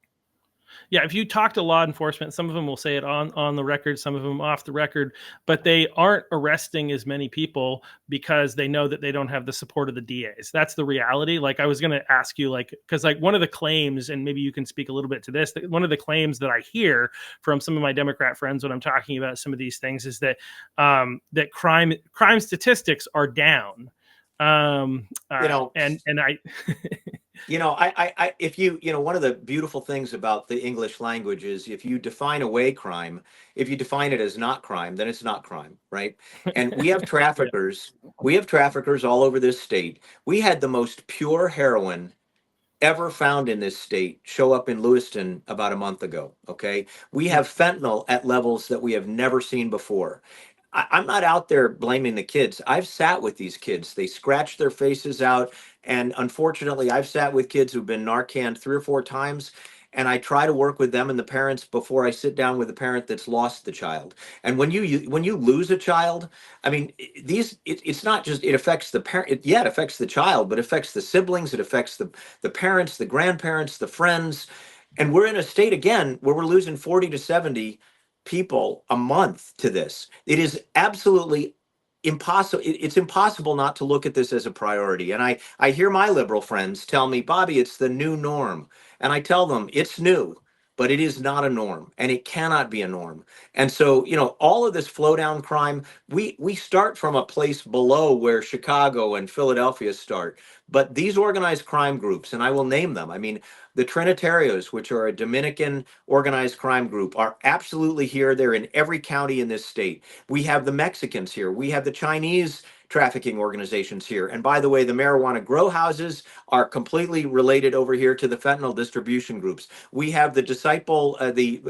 S1: Yeah, if you talk to law enforcement, some of them will say it on the record, some of them off the record, but they aren't arresting as many people because they know that they don't have the support of the DAs. That's the reality. Like I was going to ask you, like, because like one of the claims, and maybe you can speak a little bit to this. One of the claims that I hear from some of my Democrat friends when I'm talking about some of these things is that that crime statistics are down.
S2: You know,
S1: And I
S2: if one of the beautiful things about the English language is if you define away crime, if you define it as not crime, then it's not crime, right? And
S1: yeah.
S2: we have traffickers all over this state. We had the most pure heroin ever found in this state show up in Lewiston about a month ago. Okay. We
S1: Yeah.
S2: have fentanyl at levels that we have never seen before. I'm not out there blaming the kids. I've sat with these kids. They scratch their faces out. And unfortunately, I've sat with kids who've been Narcan 3 or 4 times. And I try to work with them and the parents before I sit down with a parent that's lost the child. And when you lose a child, I mean, it's not just it affects the parent. Yeah, it affects the child, but it affects the siblings. It affects the parents, the grandparents, the friends. And we're in a state again where we're losing 40 to 70 people a month to this. It is absolutely impossible. It's impossible not to look at this as a priority. And I hear my liberal friends tell me, Bobby, it's the new norm. And I tell them it's new, but it is not a norm and it cannot be a norm. And so, all of this flow down crime, we start from a place below where Chicago and Philadelphia start. But these organized crime groups, and I will name them, I mean, the Trinitarios, which are a Dominican organized crime group, are absolutely here. They're in every county in this state. We have the Mexicans here. We have the Chinese trafficking organizations here. And by the way, the marijuana grow houses are completely related over here to the fentanyl distribution groups. We have the disciple, the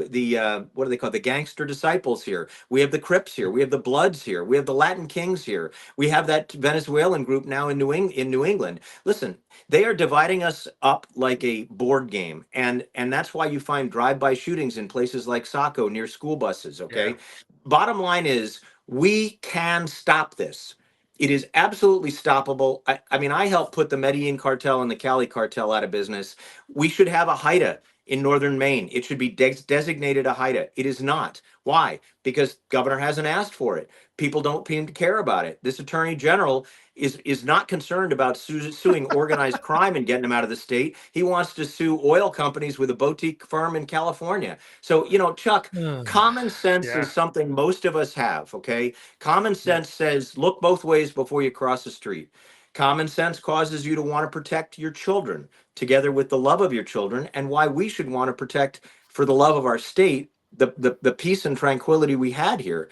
S2: what do they call it? The gangster disciples here. We have the Crips here. We have the Bloods here. We have the Latin Kings here. We have that Venezuelan group now in New England. Listen, they are dividing us up like a board game, and that's why you find drive-by shootings in places like Saco near school buses.
S1: Yeah.
S2: Okay, bottom line is we can stop this. It is absolutely stoppable. I mean, I helped put the Medellin cartel and the Cali cartel out of business. We should have a HIDTA in northern Maine. It should be designated a HIDTA. It is not. Why? Because governor hasn't asked for it. People don't seem to care about it. This attorney general is not concerned about suing organized crime and getting them out of the state. He wants to sue oil companies with a boutique firm in California. So, Chuck, common sense
S1: Yeah.
S2: is something most of us have, okay? Common
S1: Yeah.
S2: sense says look both ways before you cross the street. Common sense causes you to want to protect your children together with the love of your children, and why we should want to protect, for the love of our state, the peace and tranquility we had here.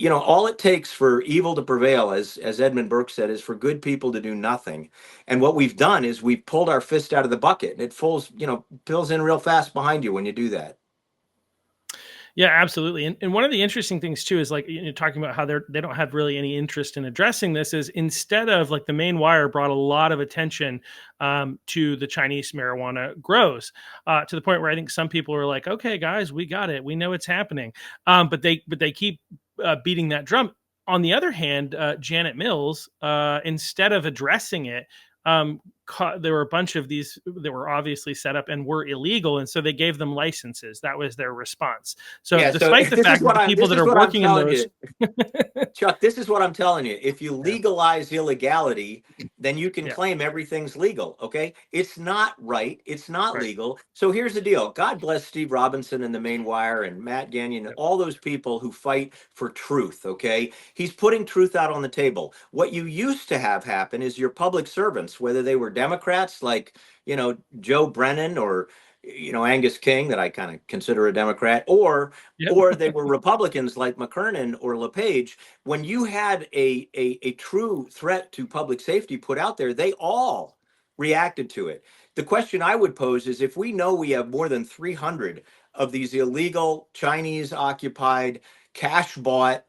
S2: All it takes for evil to prevail, as Edmund Burke said, is for good people to do nothing. And what we've done is we've pulled our fist out of the bucket, and it fills in real fast behind you when you do that.
S1: Yeah, absolutely. And one of the interesting things too is like talking about how they don't have really any interest in addressing this is instead of like the Maine Wire brought a lot of attention to the Chinese marijuana grows to the point where I think some people are like, okay, guys, we got it, we know it's happening, but they keep beating that drum. On the other hand, Janet Mills, instead of addressing it, there were a bunch of these that were obviously set up and were illegal, and so they gave them licenses. That was their response. So,
S2: Yeah, so
S1: despite the
S2: this is
S1: fact that
S2: what
S1: the
S2: I'm
S1: people
S2: this
S1: that
S2: is
S1: are
S2: what I'm
S1: working in
S2: telling
S1: those,
S2: you. Chuck, this is what I'm telling you. If you
S1: yeah,
S2: legalize illegality, then you can
S1: yeah,
S2: claim everything's legal. Okay. It's not right. It's not
S1: right,
S2: legal. So here's the deal. God bless Steve Robinson and the Maine Wire and Matt Gagnon and
S1: yeah,
S2: all those people who fight for truth. Okay. He's putting truth out on the table. What you used to have happen is your public servants, whether they were Democrats like, Joe Brennan or, Angus King, that I kind of consider a Democrat,
S1: yep,
S2: or they were Republicans like McKernan or LePage. When you had a true threat to public safety put out there, they all reacted to it. The question I would pose is if we know we have more than 300 of these illegal Chinese occupied, cash bought,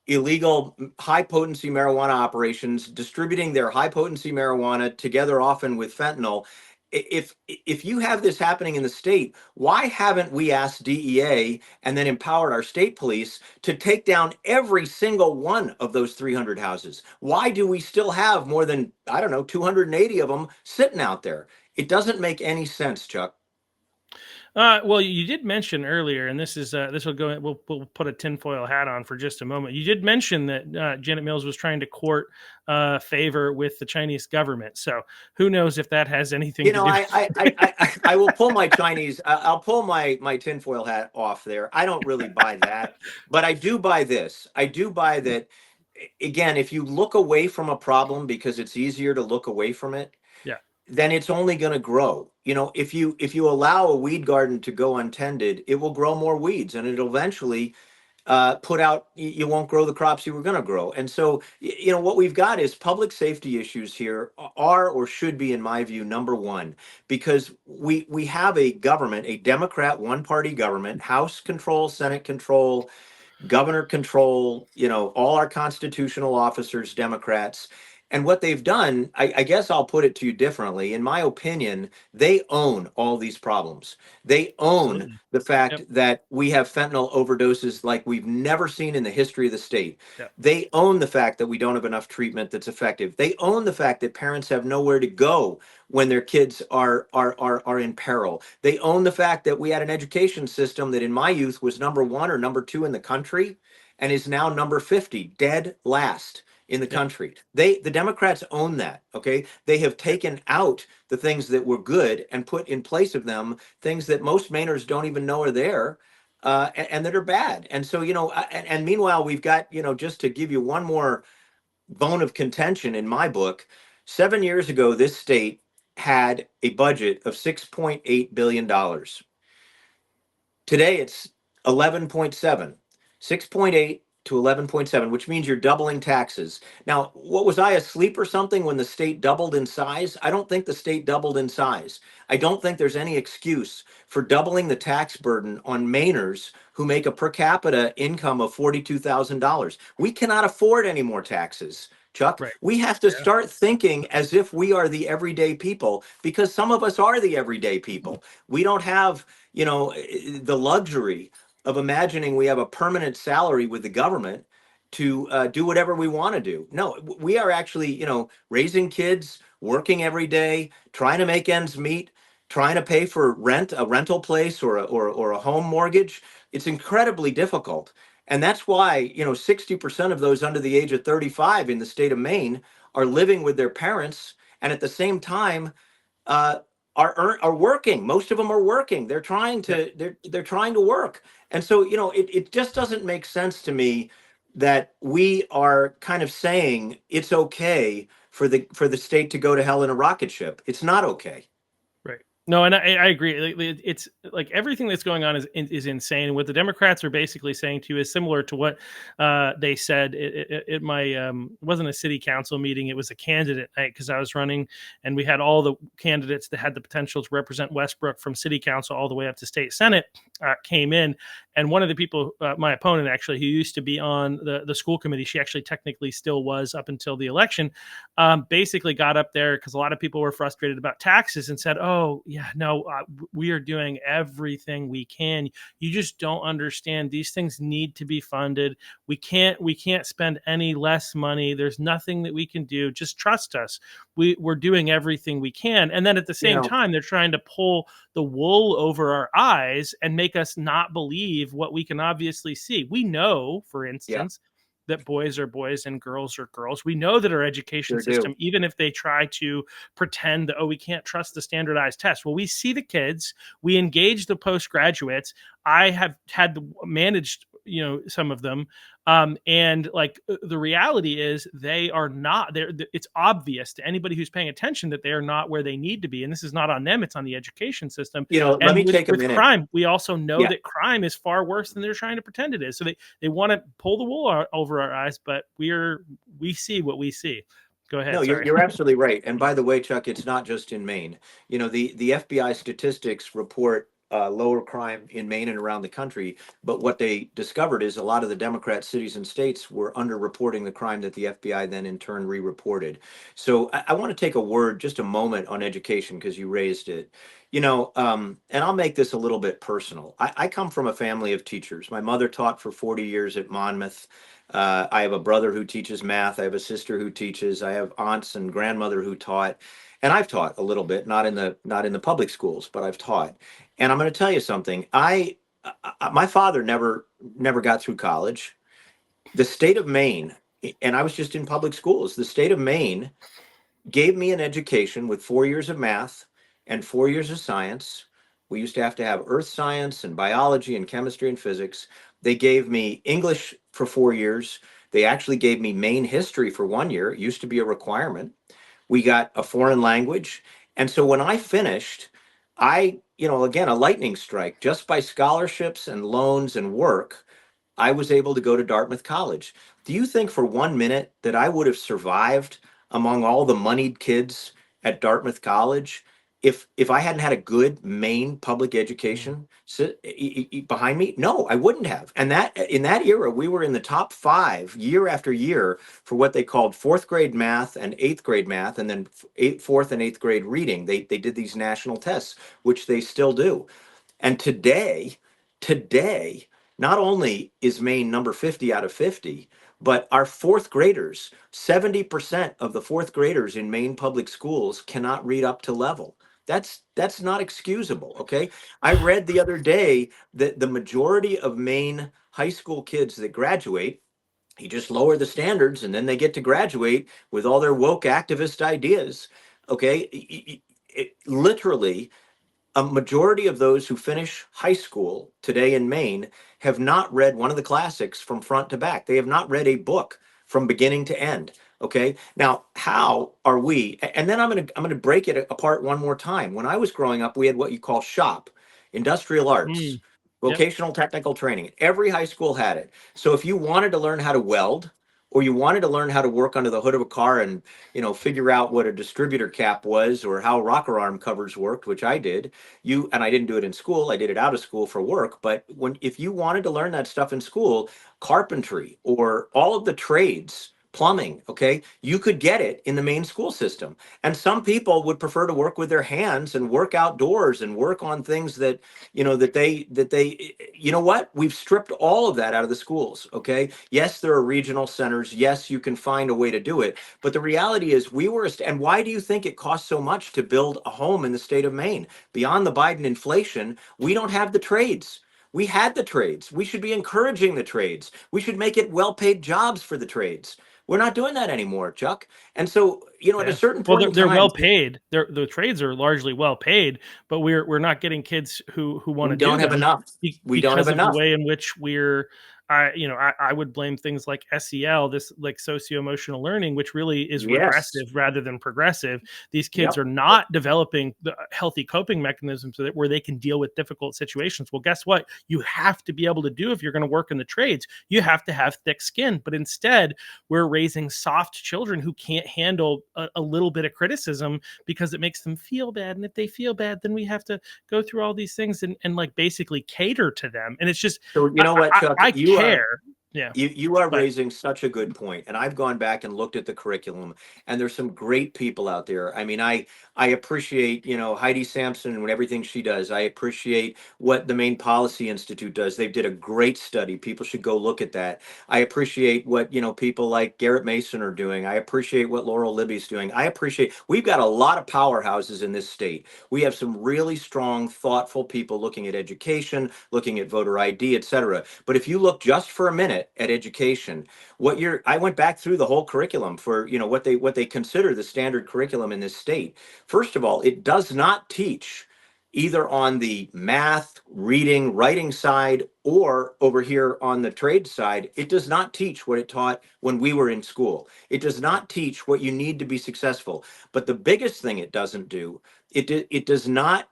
S2: illegal high potency marijuana operations distributing their high potency marijuana together often with fentanyl, if you have this happening in the state, why haven't we asked DEA and then empowered our state police to take down every single one of those 300 houses? Why do we still have more than, I don't know, 280 of them sitting out there? It doesn't make any sense, Chuck.
S1: Well, you did mention earlier, and this will go. We'll put a tinfoil hat on for just a moment. You did mention that Janet Mills was trying to court favor with the Chinese government. So who knows if that has anything
S2: You
S1: to
S2: know,
S1: do?
S2: I will pull my Chinese, I'll pull my tinfoil hat off there. I don't really buy that, but I do buy this. I do buy that, again, if you look away from a problem because it's easier to look away from it,
S1: Yeah,
S2: then it's only going to grow. You know, if you allow a weed garden to go untended, it will grow more weeds, and it'll eventually put out, you won't grow the crops you were going to grow. And so, you know, what we've got is public safety issues here are or should be, in my view, number one, because we have a government, a Democrat one party government, House control, Senate control, governor control, you know, all our constitutional officers, Democrats. And what they've done, I guess I'll put it to you differently. In my opinion, they own all these problems. They own
S1: absolutely.
S2: the fact
S1: Yep.
S2: that we have fentanyl overdoses like we've never seen in the history of the state.
S1: Yep.
S2: They own the fact that we don't have enough treatment that's effective. They own the fact that parents have nowhere to go when their kids are in peril. They own the fact that we had an education system that in my youth was number one or number two in the country and is now number 50, dead last in the
S1: Yep.
S2: country. The Democrats own that. Okay. They have taken out the things that were good and put in place of them things that most Mainers don't even know are there. And that are bad. And so, you know, and meanwhile, we've got, you know, just to give you one more bone of contention in my book, 7 years ago, this state had a budget of $6.8 billion. Today it's 11.7, 6.8 to 11.7, which means you're doubling taxes. Now, what was I asleep or something when the state doubled in size? I don't think the state doubled in size. I don't think there's any excuse for doubling the tax burden on Mainers who make a per capita income of $42,000. We cannot afford any more taxes. Chuck,
S1: Right.
S2: we have to
S1: Yeah.
S2: start thinking as if we are the everyday people because some of us are the everyday people. We don't have, you know, the luxury of imagining we have a permanent salary with the government to do whatever we want to do. No, we are actually, you know, raising kids, working every day, trying to make ends meet, trying to pay for rent, a rental place or a home mortgage. It's incredibly difficult. And that's why, you know, 60% of those under the age of 35 in the state of Maine are living with their parents. And at the same time, uh, are working. Most of them are working.
S1: Yep.
S2: They're trying to work. And so, you know, it just doesn't make sense to me that we are kind of saying it's okay for the state to go to hell in a rocket ship. It's not okay.
S1: Right. No, and I agree. It's like everything that's going on is insane. What the Democrats are basically saying to you is similar to what they said at my wasn't a city council meeting. It was a candidate night because I was running, and we had all the candidates that had the potential to represent Westbrook from city council all the way up to state senate came in, and one of the people, my opponent actually, who used to be on the school committee, she actually technically still was up until the election, basically got up there because a lot of people were frustrated about taxes and said, "Oh, yeah, no, we are doing everything we can. You just don't understand. These things need to be funded. We can't spend any less money. There's nothing that we can do. Just trust us. We're doing everything we can." And then at the
S2: You
S1: same
S2: know,
S1: time, they're trying to pull the wool over our eyes and make us not believe what we can obviously see. We know, for
S2: yeah,
S1: instance, that boys are boys and girls are girls. We know that our education
S2: sure do.
S1: system, even if they try to pretend that, oh, we can't trust the standardized test. Well, we see the kids, we engage the postgraduates. I have had managed, some of them. And like the reality is they are not there. It's obvious to anybody who's paying attention that they are not where they need to be. And this is not on them. It's on the education system.
S2: You know, let
S1: And
S2: me
S1: with,
S2: take a
S1: with
S2: minute.
S1: crime, we also know
S2: Yeah.
S1: that crime is far worse than they're trying to pretend it is. So they want to pull the wool over our eyes, but we see what we see. Go
S2: No,
S1: ahead.
S2: you're
S1: Sorry.
S2: you're absolutely right. And by the way, Chuck, it's not just in Maine. You know, the FBI statistics report lower crime in Maine and around the country. But what they discovered is a lot of the Democrat cities and states were underreporting the crime that the FBI then in turn re-reported. So I want to take a word, just a moment on education because you raised it. You know, and I'll make this a little bit personal. I come from a family of teachers. My mother taught for 40 years at Monmouth. I have a brother who teaches math. I have a sister who teaches. I have aunts and grandmother who taught. and I've taught a little bit, not in the public schools, but I've taught. And I'm going to tell you something. My father never got through college. The state of Maine, and I was just in public schools. The state of Maine gave me an education with 4 years of math and 4 years of science. We used to have earth science and biology and chemistry and physics. They gave me English for 4 years. They actually gave me Maine history for 1 year. It used to be a requirement. We got a foreign language. And so when I finished, again, a lightning strike just by scholarships and loans and work. I was able to go to Dartmouth College. Do you think for 1 minute that I would have survived among all the moneyed kids at Dartmouth College if I hadn't had a good Maine public education behind me? No, I wouldn't have. And that in that era, we were in the top five year after year for what they called fourth grade math and eighth grade math, and then fourth and eighth grade reading. They did these national tests, which they still do. And today, not only is Maine number 50 out of 50, but our fourth graders, 70% of the fourth graders in Maine public schools cannot read up to level. That's not excusable, okay? I read the other day that the majority of Maine high school kids that graduate, you just lower the standards and then they get to graduate with all their woke activist ideas, okay? Literally, a majority of those who finish high school today in Maine have not read one of the classics from front to back. They have not read a book from beginning to end. Okay. Now, how are we? And then I'm gonna break it apart one more time. When I was growing up, we had what you call SHOP, industrial arts,
S1: Mm, yep.
S2: vocational technical training. Every high school had it. So if you wanted to learn how to weld, or you wanted to learn how to work under the hood of a car and figure out what a distributor cap was or how rocker arm covers worked, which I did, and I didn't do it in school, I did it out of school for work. But if you wanted to learn that stuff in school, carpentry or all of the trades, plumbing, okay, you could get it in the Maine school system. And some people would prefer to work with their hands and work outdoors and work on things that you know what, we've stripped all of that out of the schools. Okay, yes, there are regional centers, yes, you can find a way to do it, but the reality is and why do you think it costs so much to build a home in the state of Maine? Beyond the Biden inflation, we don't have the trades. We had the trades. We should be encouraging the trades. We should make it well-paid jobs for the trades. We're not doing that anymore, Chuck. And so, at a
S1: Yeah.
S2: certain
S1: Well,
S2: point in
S1: they're
S2: time,
S1: well paid. The trades are largely well paid, but we're not getting kids who want
S2: we
S1: to do
S2: don't have
S1: them
S2: enough. We don't have
S1: because of the
S2: enough.
S1: way in which I would blame things like SEL, this like socio-emotional learning, which really is
S2: Yes.
S1: regressive rather than progressive. These kids
S2: Yep.
S1: are not developing the healthy coping mechanisms where they can deal with difficult situations. Well, guess what? You have to be able to do if you're going to work in the trades. You have to have thick skin. But instead, we're raising soft children who can't handle a little bit of criticism because it makes them feel bad. And if they feel bad, then we have to go through all these things and like basically cater to them. And it's just,
S2: So you know what, Chuck?
S1: I
S2: You are
S1: care. Yeah.
S2: you are
S1: But
S2: raising such a good point, and I've gone back and looked at the curriculum, and there's some great people out there. I mean, I appreciate Heidi Sampson and everything she does. I appreciate what the Maine Policy Institute does. They did a great study. People should go look at that. I appreciate what people like Garrett Mason are doing. I appreciate what Laurel Libby's doing. We've got a lot of powerhouses in this state. We have some really strong, thoughtful people looking at education, looking at voter ID, et cetera. But if you look just for a minute at education, I went back through the whole curriculum for what they consider the standard curriculum in this state. First of all, it does not teach either on the math, reading, writing side, or over here on the trade side. It does not teach what it taught when we were in school. It does not teach what you need to be successful. But the biggest thing it doesn't do, it does not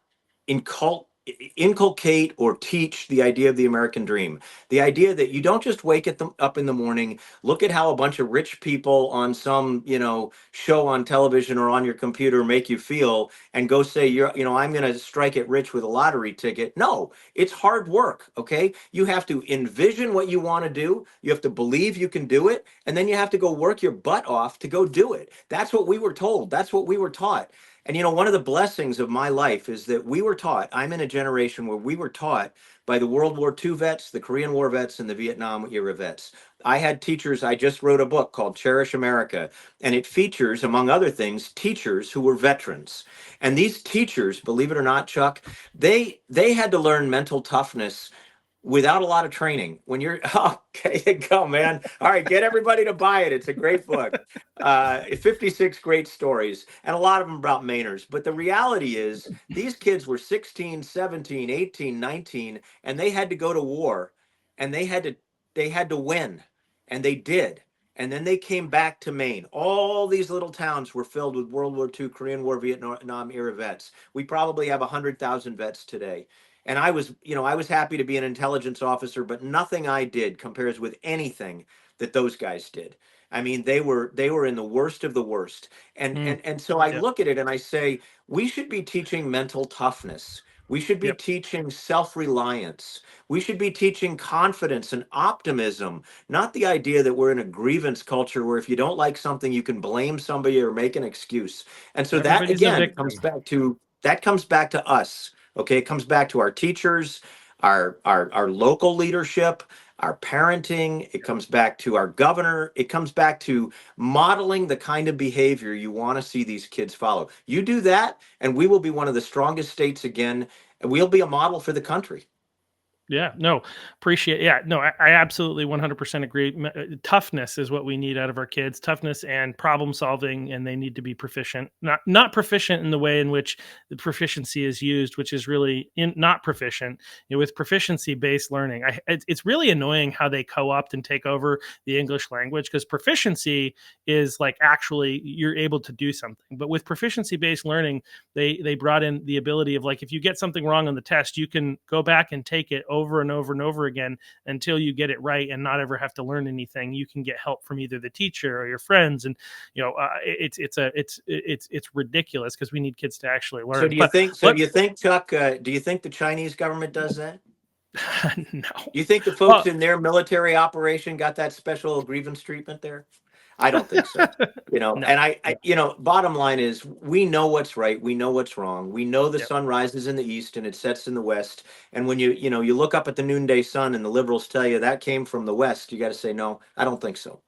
S2: inculcate or teach the idea of the American dream. The idea that you don't just wake up in the morning, look at how a bunch of rich people on some, show on television or on your computer make you feel and go say, I'm going to strike it rich with a lottery ticket. No, it's hard work. Okay. You have to envision what you want to do. You have to believe you can do it. And then you have to go work your butt off to go do it. That's what we were told. That's what we were taught. And one of the blessings of my life is that we were taught, I'm in a generation where we were taught by the World War II vets, the Korean War vets, and the Vietnam era vets. I had teachers, I just wrote a book called Cherish America, and it features, among other things, teachers who were veterans. And these teachers, believe it or not, Chuck, they had to learn mental toughness without a lot of training. When you're okay, you go, man. All right, get everybody to buy it. It's a great book. 56 great stories, and a lot of them about Mainers. But the reality is, these kids were 16, 17, 18, 19, and they had to go to war, and they had to win, and they did. And then they came back to Maine. All these little towns were filled with World War II, Korean War, Vietnam era vets. We probably have 100,000 vets today. And I was happy to be an intelligence officer, but nothing I did compares with anything that those guys did. I mean, they were in the worst of the worst. And
S1: Mm,
S2: and and so I
S1: yep.
S2: look at it and I say, we should be teaching mental toughness. We should be
S1: Yep.
S2: teaching self-reliance. We should be teaching confidence and optimism, not the idea that we're in a grievance culture where if you don't like something, you can blame somebody or make an excuse. And so that
S1: Everybody's a
S2: again comes
S1: victim.
S2: back to us. Okay, it comes back to our teachers, our local leadership, our parenting. It comes back to our governor. It comes back to modeling the kind of behavior you want to see these kids follow. You do that, and we will be one of the strongest states again, and we'll be a model for the country.
S1: Yeah, no, appreciate. Yeah, no, I absolutely 100% agree. Toughness is what we need out of our kids. Toughness and problem solving, and they need to be proficient. Not proficient in the way in which the proficiency is used, which is really not proficient. With proficiency based learning, it's really annoying how they co-opt and take over the English language, because proficiency is like actually you're able to do something. But with proficiency based learning, they brought in the ability of, like, if you get something wrong on the test, you can go back and take it over and over and over again until you get it right and not ever have to learn anything. You can get help from either the teacher or your friends, and it's ridiculous because we need kids to actually
S2: So
S1: learn.
S2: do you
S1: But
S2: think? So
S1: let
S2: do you think, Chuck? Do you think the Chinese government does that?
S1: no.
S2: Do you think the folks
S1: Well,
S2: in their military operation got that special grievance treatment there? I don't think so.
S1: no.
S2: And I,
S1: No.
S2: bottom line is, we know what's right, we know what's wrong, we know the
S1: Yep.
S2: sun rises in the east and it sets in the west. And when you look up at the noonday sun and the liberals tell you that came from the west, you got to say, no, I don't think so.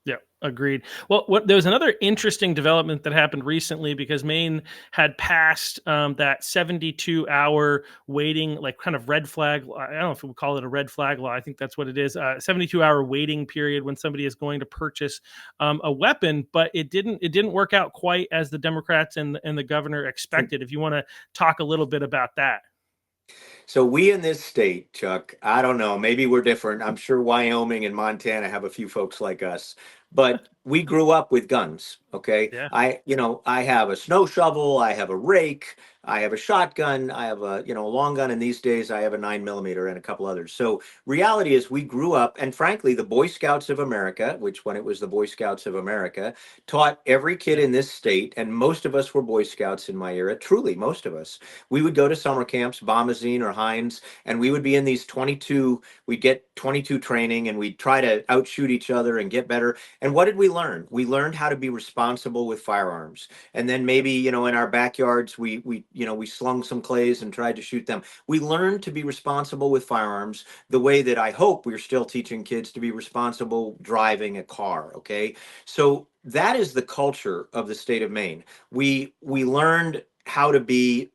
S1: Yeah, agreed. Well, there was another interesting development that happened recently, because Maine had passed that 72-hour waiting, like kind of red flag. I don't know if we would call it a red flag law. I think that's what it is. 72-hour waiting period when somebody is going to purchase a weapon, but it didn't work out quite as the Democrats and the governor expected. If you want to talk a little bit about that.
S2: So we in this state, Chuck, I don't know, maybe we're different. I'm sure Wyoming and Montana have a few folks like us, but we grew up with guns. Okay.
S1: Yeah.
S2: I have a snow shovel, I have a rake, I have a shotgun, I have a long gun. And these days I have a 9mm and a couple others. So reality is we grew up, and frankly, the Boy Scouts of America, which when it was the Boy Scouts of America, taught every kid
S1: Yep.
S2: in this state. And most of us were Boy Scouts in my era, truly, most of us. We would go to summer camps, Bombazine or Hines, and we would be in these 22, we'd get 22 training, and we'd try to outshoot each other and get better. And what did we learn? We learned how to be responsible with firearms. And then maybe, in our backyards, we slung some clays and tried to shoot them. We learned to be responsible with firearms the way that I hope we're still teaching kids to be responsible driving a car. Okay. So that is the culture of the state of Maine. We learned how to be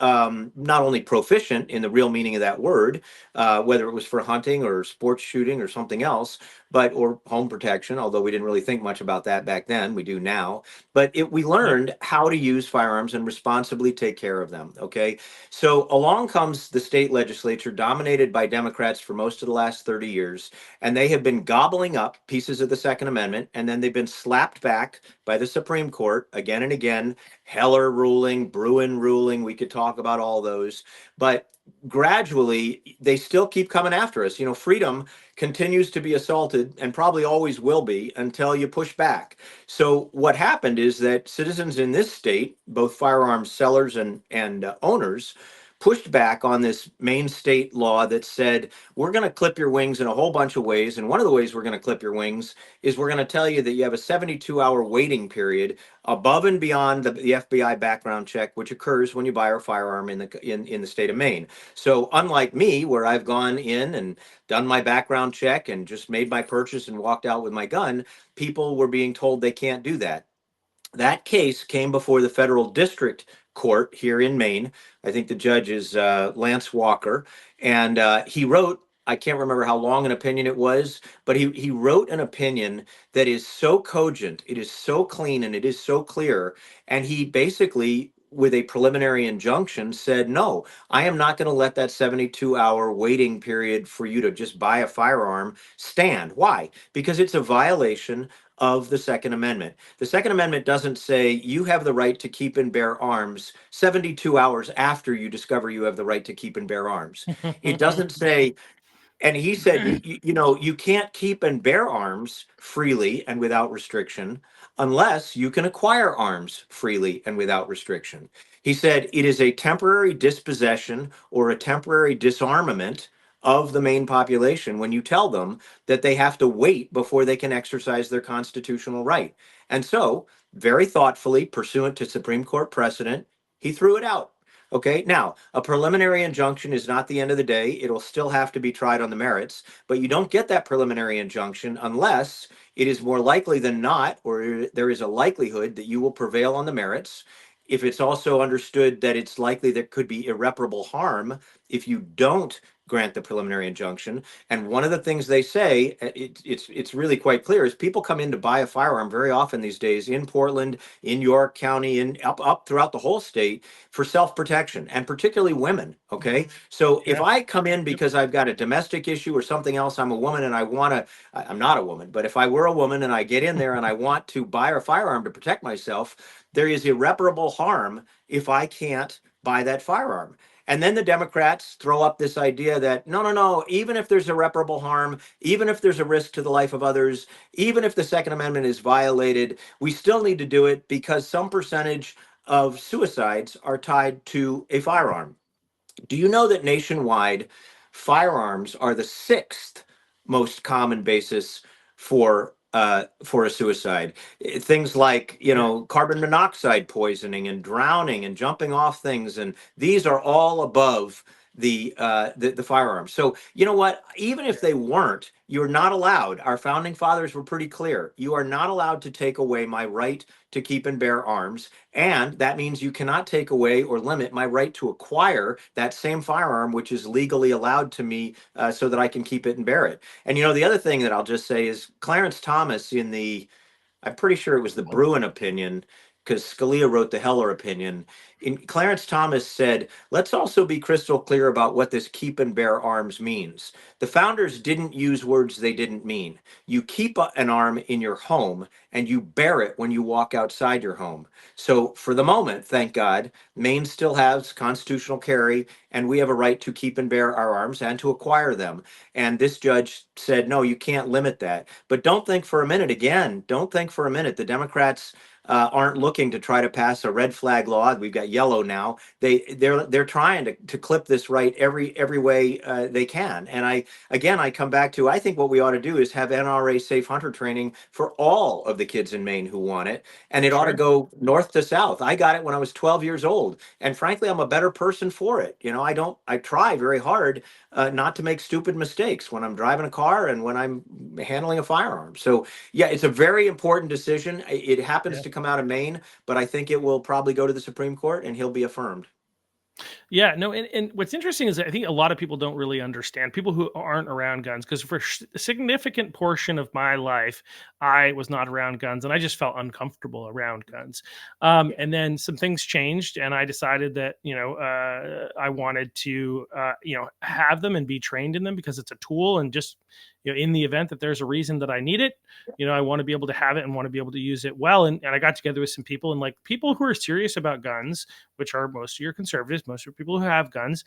S2: not only proficient in the real meaning of that word, whether it was for hunting or sports shooting or something else, or home protection, although we didn't really think much about that back then. We do now. But we
S1: Yep.
S2: learned how to use firearms and responsibly take care of them. Okay. So along comes the state legislature, dominated by Democrats for most of the last 30 years, and they have been gobbling up pieces of the Second Amendment, and then they've been slapped back by the Supreme Court again and again. Heller ruling, Bruin ruling, we could talk about all those, but gradually they still keep coming after us. Freedom continues to be assaulted and probably always will be until you push back. So what happened is that citizens in this state, both firearms sellers and owners, pushed back on this Maine state law that said, we're going to clip your wings in a whole bunch of ways. And one of the ways we're going to clip your wings is we're going to tell you that you have a 72-hour waiting period above and beyond the FBI background check, which occurs when you buy a firearm in the state of Maine. So unlike me, where I've gone in and done my background check and just made my purchase and walked out with my gun, people were being told they can't do that. That case came before the federal district court here in Maine. I think the judge is Lance Walker, and he wrote. I can't remember how long an opinion it was, but he wrote an opinion that is so cogent, it is so clean, and it is so clear. And he basically, with a preliminary injunction, said, no, I am not going to let that 72-hour waiting period for you to just buy a firearm stand. Why? Because it's a violation of the Second Amendment. The Second Amendment doesn't say you have the right to keep and bear arms 72 hours after you discover you have the right to keep and bear arms. It doesn't say, and he said, you can't keep and bear arms freely and without restriction unless you can acquire arms freely and without restriction. He said it is a temporary dispossession or a temporary disarmament of the Maine population when you tell them that they have to wait before they can exercise their constitutional right. And so, very thoughtfully, pursuant to Supreme Court precedent, he threw it out. Okay, now a preliminary injunction is not the end of the day. It'll still have to be tried on the merits, but you don't get that preliminary injunction unless it is more likely than not, or there is a likelihood that you will prevail on the merits. If it's also understood that it's likely there could be irreparable harm if you don't grant the preliminary injunction. And one of the things they say, it's really quite clear, is people come in to buy a firearm very often these days in Portland, in York County, in up throughout the whole state for self-protection, and particularly women. Okay, so if I come in because I've got a domestic issue or something else, I'm a woman and I'm not a woman, but if I were a woman and I get in there and I want to buy a firearm to protect myself, there is irreparable harm if I can't buy that firearm. And then the Democrats throw up this idea that no, even if there's irreparable harm, even if there's a risk to the life of others, even if the Second Amendment is violated, we still need to do it because some percentage of suicides are tied to a firearm. Do you know that nationwide, firearms are the sixth most common basis for a suicide? Things like carbon monoxide poisoning and drowning and jumping off things, and these are all above the firearms. So you know what? Even if they weren't, you're not allowed. Our founding fathers were pretty clear. You are not allowed to take away my right to keep and bear arms, and that means you cannot take away or limit my right to acquire that same firearm, which is legally allowed to me, so that I can keep it and bear it. And the other thing that I'll just say is Clarence Thomas I'm pretty sure it was the Bruin opinion, because Scalia wrote the Heller opinion. Clarence Thomas said, let's also be crystal clear about what this keep and bear arms means. The founders didn't use words they didn't mean. You keep an arm in your home and you bear it when you walk outside your home. So for the moment, thank God, Maine still has constitutional carry, and we have a right to keep and bear our arms and to acquire them. And this judge said, no, you can't limit that. But don't think for a minute, the Democrats aren't looking to try to pass a red flag law. We've got yellow now. They're trying to clip this right every way they can. And I come back to, I think what we ought to do is have NRA safe hunter training for all of the kids in Maine who want it, and it ought to go north to south. I got it when I was 12 years old, and frankly, I'm a better person for it. I try very hard not to make stupid mistakes when I'm driving a car and when I'm handling a firearm. So yeah, it's a very important decision. It happens to come out of Maine, but I think it will probably go to the Supreme Court and he'll be affirmed.
S1: Yeah, no, and what's interesting is that I think a lot of people don't really understand, people who aren't around guns, because for a significant portion of my life, I was not around guns and I just felt uncomfortable around guns. And then some things changed and I decided that, I wanted to, have them and be trained in them because it's a tool, and just, in the event that there's a reason that I need it, I want to be able to have it and want to be able to use it well. And I got together with some people, and like people who are serious about guns, which are most of your conservatives, most of your people who have guns,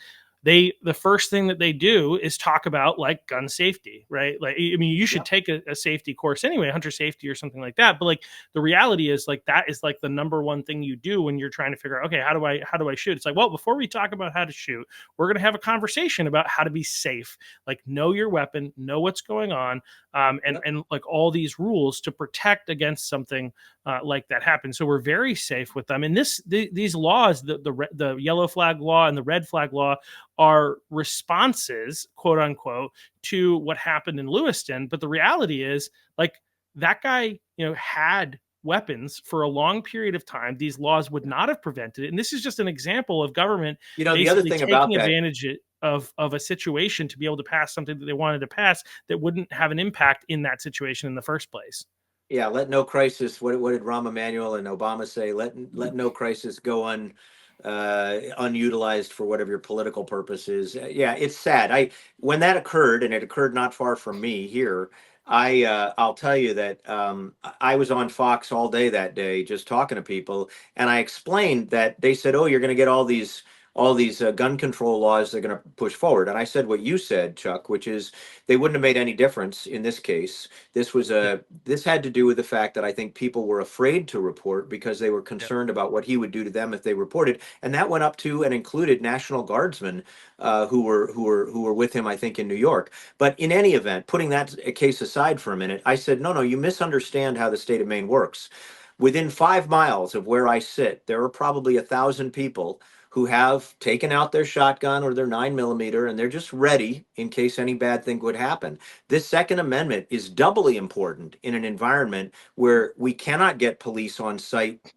S1: the first thing that they do is talk about like gun safety, right? Like, I mean, you should take a safety course anyway, hunter safety or something like that. But like the reality is like that is like the number one thing you do when you're trying to figure out, okay, how do I shoot? It's like, well, before we talk about how to shoot, we're going to have a conversation about how to be safe. Like know your weapon, know what's going on, and like all these rules to protect against something like that happens. So we're very safe with them. And these laws, the yellow flag law and the red flag law, are responses, quote unquote, to what happened in Lewiston. But the reality is, like that guy, had weapons for a long period of time. These laws would not have prevented it. And this is just an example of government
S2: The other
S1: basically
S2: thing about
S1: taking
S2: that,
S1: advantage of a situation to be able to pass something that they wanted to pass that wouldn't have an impact in that situation in the first place.
S2: yeah, let no crisis. What did Rahm Emanuel and Obama say? Let no crisis go unutilized for whatever your political purpose is. Yeah, it's sad. When that occurred, and it occurred not far from me here. I'll tell you that I was on Fox all day that day, just talking to people, and I explained that they said, "Oh, you're going to get all these gun control laws they're going to push forward." And I said what you said, Chuck, which is they wouldn't have made any difference in this case. This had to do with the fact that I think people were afraid to report because they were concerned about what he would do to them if they reported, and that went up to and included National Guardsmen who were with him, I think, in New York. But in any event, putting that case aside for a minute, I said, no, you misunderstand how the state of Maine works. Within 5 miles of where I sit, there are probably 1,000 people who have taken out their shotgun or their 9mm, and they're just ready in case any bad thing would happen. This Second Amendment is doubly important in an environment where we cannot get police on site,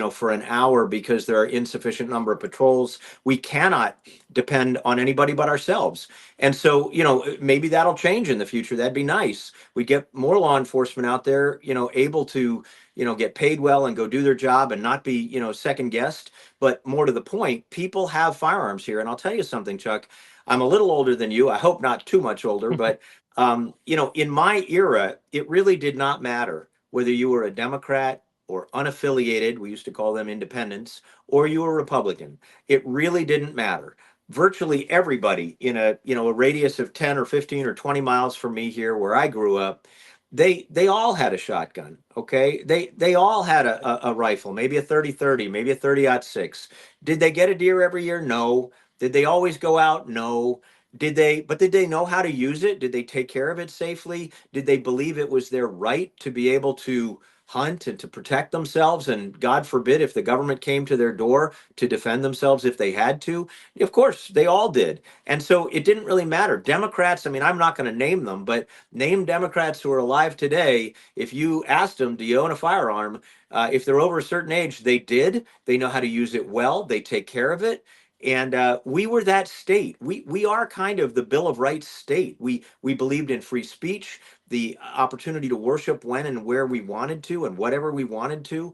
S2: for an hour because there are insufficient number of patrols. We cannot depend on anybody but ourselves. And so, maybe that'll change in the future. That'd be nice. We get more law enforcement out there, able to, get paid well and go do their job and not be, second guessed. But more to the point, people have firearms here. And I'll tell you something, Chuck, I'm a little older than you. I hope not too much older, but, in my era, it really did not matter whether you were a Democrat or unaffiliated, we used to call them independents, or you were Republican. It really didn't matter. Virtually everybody in a radius of 10 or 15 or 20 miles from me here where I grew up, they all had a shotgun. Okay, they all had a rifle, maybe a 30-30, maybe a 30-06. Did they get a deer every year? No. Did they always go out? No. Did they know how to use it? Did they take care of it safely? Did they believe it was their right to be able to hunt and to protect themselves? And God forbid if the government came to their door to defend themselves if they had to. Of course, they all did. And so it didn't really matter. Democrats, I mean, I'm not going to name them, but name Democrats who are alive today. If you asked them, do you own a firearm? If they're over a certain age, they did. They know how to use it well. They take care of it. And we were that state. We are kind of the Bill of Rights state. We believed in free speech, the opportunity to worship when and where we wanted to and whatever we wanted to.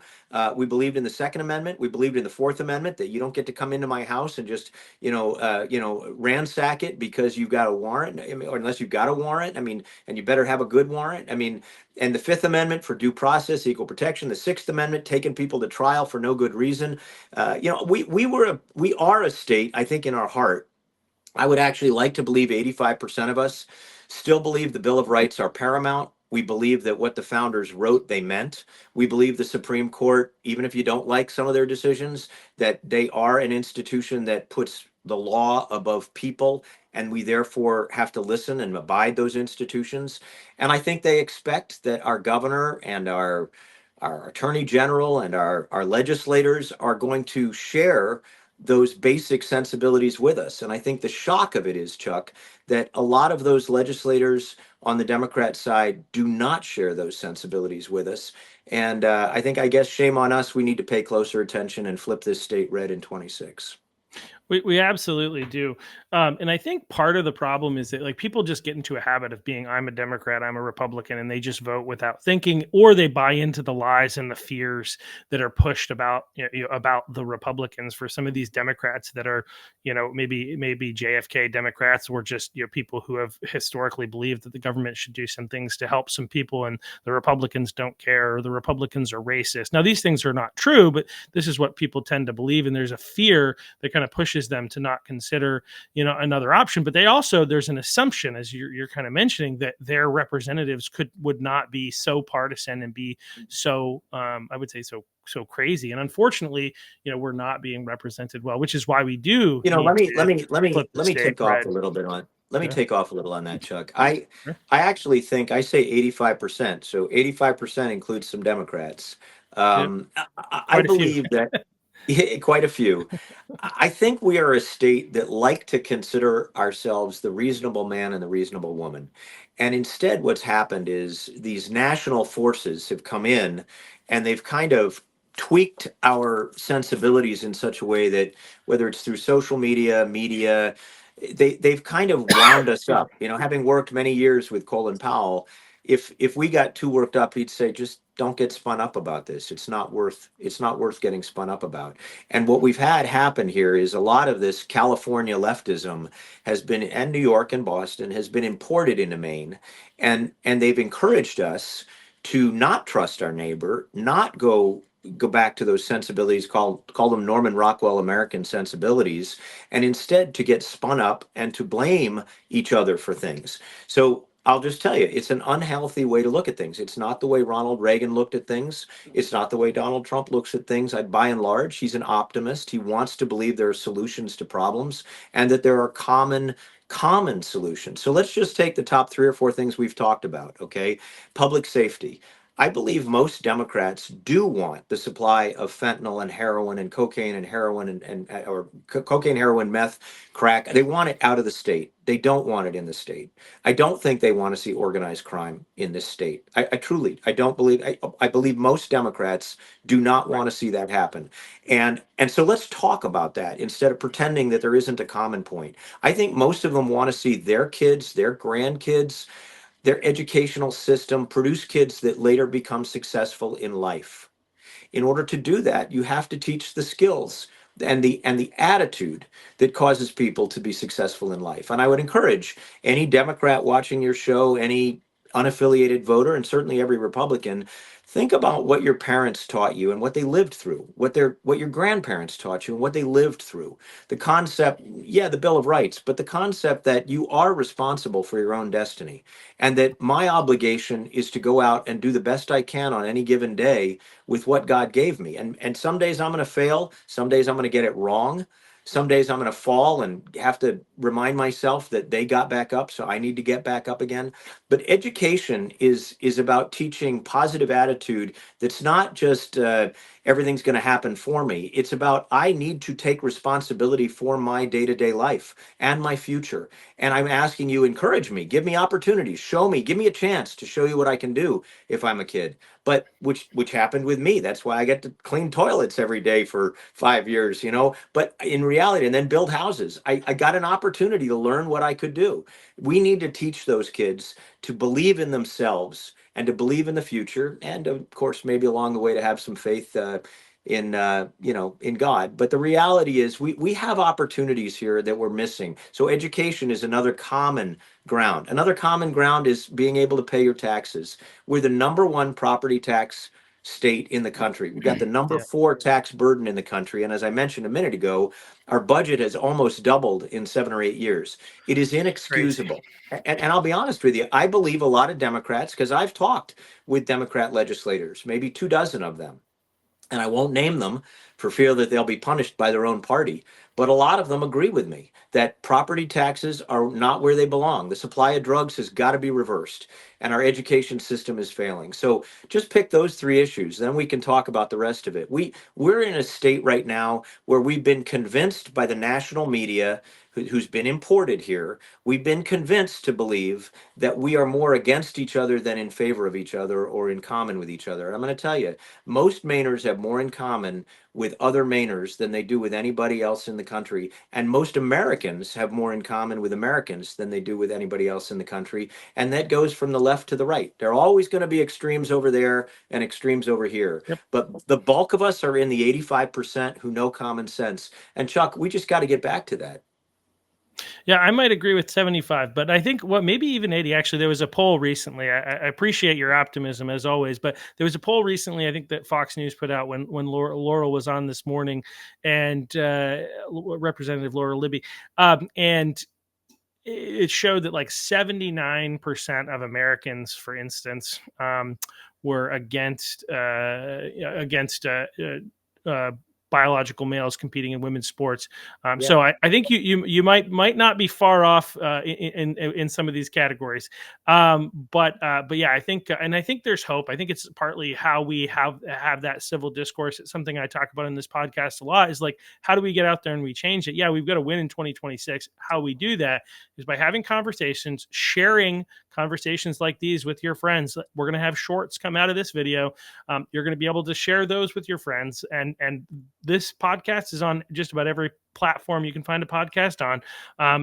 S2: We believed in the Second Amendment. We believed in the Fourth Amendment, that you don't get to come into my house and just ransack it because you've got a warrant, or unless you've got a warrant. I mean, and you better have a good warrant. I mean, and the Fifth Amendment for due process, equal protection. The Sixth Amendment, taking people to trial for no good reason. We are a state, I think, in our heart. I would actually like to believe 85% of us still believe the Bill of Rights are paramount. We believe that what the founders wrote, they meant. We believe the Supreme Court, even if you don't like some of their decisions, that they are an institution that puts the law above people, and we therefore have to listen and abide those institutions. And I think they expect that our governor and our attorney general and our legislators are going to share those basic sensibilities with us. And I think the shock of it is, Chuck, that a lot of those legislators on the Democrat side do not share those sensibilities with us. And I guess shame on us. We need to pay closer attention and flip this state red in 26.
S1: We absolutely do. And I think part of the problem is that like people just get into a habit of being, I'm a Democrat, I'm a Republican, and they just vote without thinking, or they buy into the lies and the fears that are pushed about, about the Republicans. For some of these Democrats that are, maybe JFK Democrats, or just, people who have historically believed that the government should do some things to help some people, and the Republicans don't care, or the Republicans are racist. Now, these things are not true, but this is what people tend to believe. And there's a fear that kind of pushes encourages them to not consider, another option. But there's an assumption, as you're kind of mentioning, that their representatives would not be so partisan and be so, I would say, so crazy. And unfortunately, we're not being represented well, which is why we do need
S2: Let me
S1: to flip the
S2: take
S1: state
S2: off
S1: red.
S2: a little bit on. Let me
S1: Yeah.
S2: take off a little on that, Chuck.
S1: Sure.
S2: I actually think I say 85%. So 85% includes some Democrats.
S1: Yeah.
S2: I
S1: Quite a few.
S2: believe that yeah, quite a few. I think we are a state that like to consider ourselves the reasonable man and the reasonable woman. And instead, what's happened is these national forces have come in and they've kind of tweaked our sensibilities in such a way that whether it's through social media, they've kind of wound us up. Having worked many years with Colin Powell, if we got too worked up, he'd say, just don't get spun up about this. It's not worth getting spun up about. And what we've had happen here is a lot of this California leftism has been, and New York and Boston has been imported into Maine, and they've encouraged us to not trust our neighbor, not go back to those sensibilities, call them Norman Rockwell American sensibilities, and instead to get spun up and to blame each other for things. So I'll just tell you, it's an unhealthy way to look at things. It's not the way Ronald Reagan looked at things. It's not the way Donald Trump looks at things. By and large, he's an optimist. He wants to believe there are solutions to problems and that there are common solutions. So let's just take the top 3 or 4 things we've talked about, okay? Public safety. I believe most Democrats do want the supply of fentanyl and heroin and cocaine and heroin or cocaine, heroin, meth, crack. They want it out of the state. They don't want it in the state. I don't think they want to see organized crime in this state. I truly, I don't believe, I believe most Democrats do not want to see that happen. And so let's talk about that instead of pretending that there isn't a common point. I think most of them want to see their kids, their grandkids, their educational system produce kids that later become successful in life. In order to do that, you have to teach the skills and the attitude that causes people to be successful in life. And I would encourage any Democrat watching your show, any unaffiliated voter, and certainly every Republican, think about what your parents taught you and what they lived through, what your grandparents taught you and what they lived through. The concept, yeah, the Bill of Rights, but the concept that you are responsible for your own destiny and that my obligation is to go out and do the best I can on any given day with what God gave me. And some days I'm going to fail, some days I'm going to get it wrong. Some days I'm going to fall and have to remind myself that they got back up, so I need to get back up again. But education is about teaching positive attitude. That's not just everything's going to happen for me. It's about I need to take responsibility for my day-to-day life and my future. And I'm asking you, encourage me, give me opportunities, show me, give me a chance to show you what I can do if I'm a kid. But which happened with me. That's why I get to clean toilets every day for 5 years, But in reality, and then build houses. I got an opportunity to learn what I could do. We need to teach those kids to believe in themselves and to believe in the future, and of course, maybe along the way to have some faith in God. But the reality is, we have opportunities here that we're missing. So education is another common ground. Another common ground is being able to pay your taxes. We're the number one property tax state in the country. We've got the number
S1: Yeah.
S2: 4 tax burden in the country. And as I mentioned a minute ago, our budget has almost doubled in 7 or 8 years. It is
S1: Crazy.
S2: inexcusable. And I'll be honest with you, I believe a lot of Democrats, because I've talked with Democrat legislators, maybe 2 dozen of them, and I won't name them for fear that they'll be punished by their own party. But a lot of them agree with me that property taxes are not where they belong. The supply of drugs has got to be reversed, and our education system is failing. So just pick those 3 issues, then we can talk about the rest of it. We're in a state right now where we've been convinced by the national media who's been imported here. We've been convinced to believe that we are more against each other than in favor of each other or in common with each other. And I'm going to tell you, most Mainers have more in common with other Mainers than they do with anybody else in the country. And most Americans have more in common with Americans than they do with anybody else in the country. And that goes from the left to the right. There are always going to be extremes over there and extremes over here.
S1: Yep.
S2: But the bulk of us are in the 85% who know common sense. And Chuck, we just got to get back to that.
S1: Yeah, I might agree with 75, but I think what maybe even 80. Actually, there was a poll recently. I appreciate your optimism as always, but there was a poll recently. I think that Fox News put out when Laurel was on this morning, and Representative Laura Libby, and it showed that like 79% of Americans, for instance, were against biological males competing in women's sports.
S2: Yeah.
S1: So I think you might not be far off in some of these categories. But yeah, I think and I think there's hope. I think it's partly how we have that civil discourse. It's something I talk about in this podcast a lot. Is like, how do we get out there and we change it? Yeah, we've got to win in 2026. How we do that is by having conversations, sharing conversations like these with your friends. We're going to have shorts come out of this video. You're going to be able to share those with your friends, and this podcast is on just about every platform you can find a podcast on.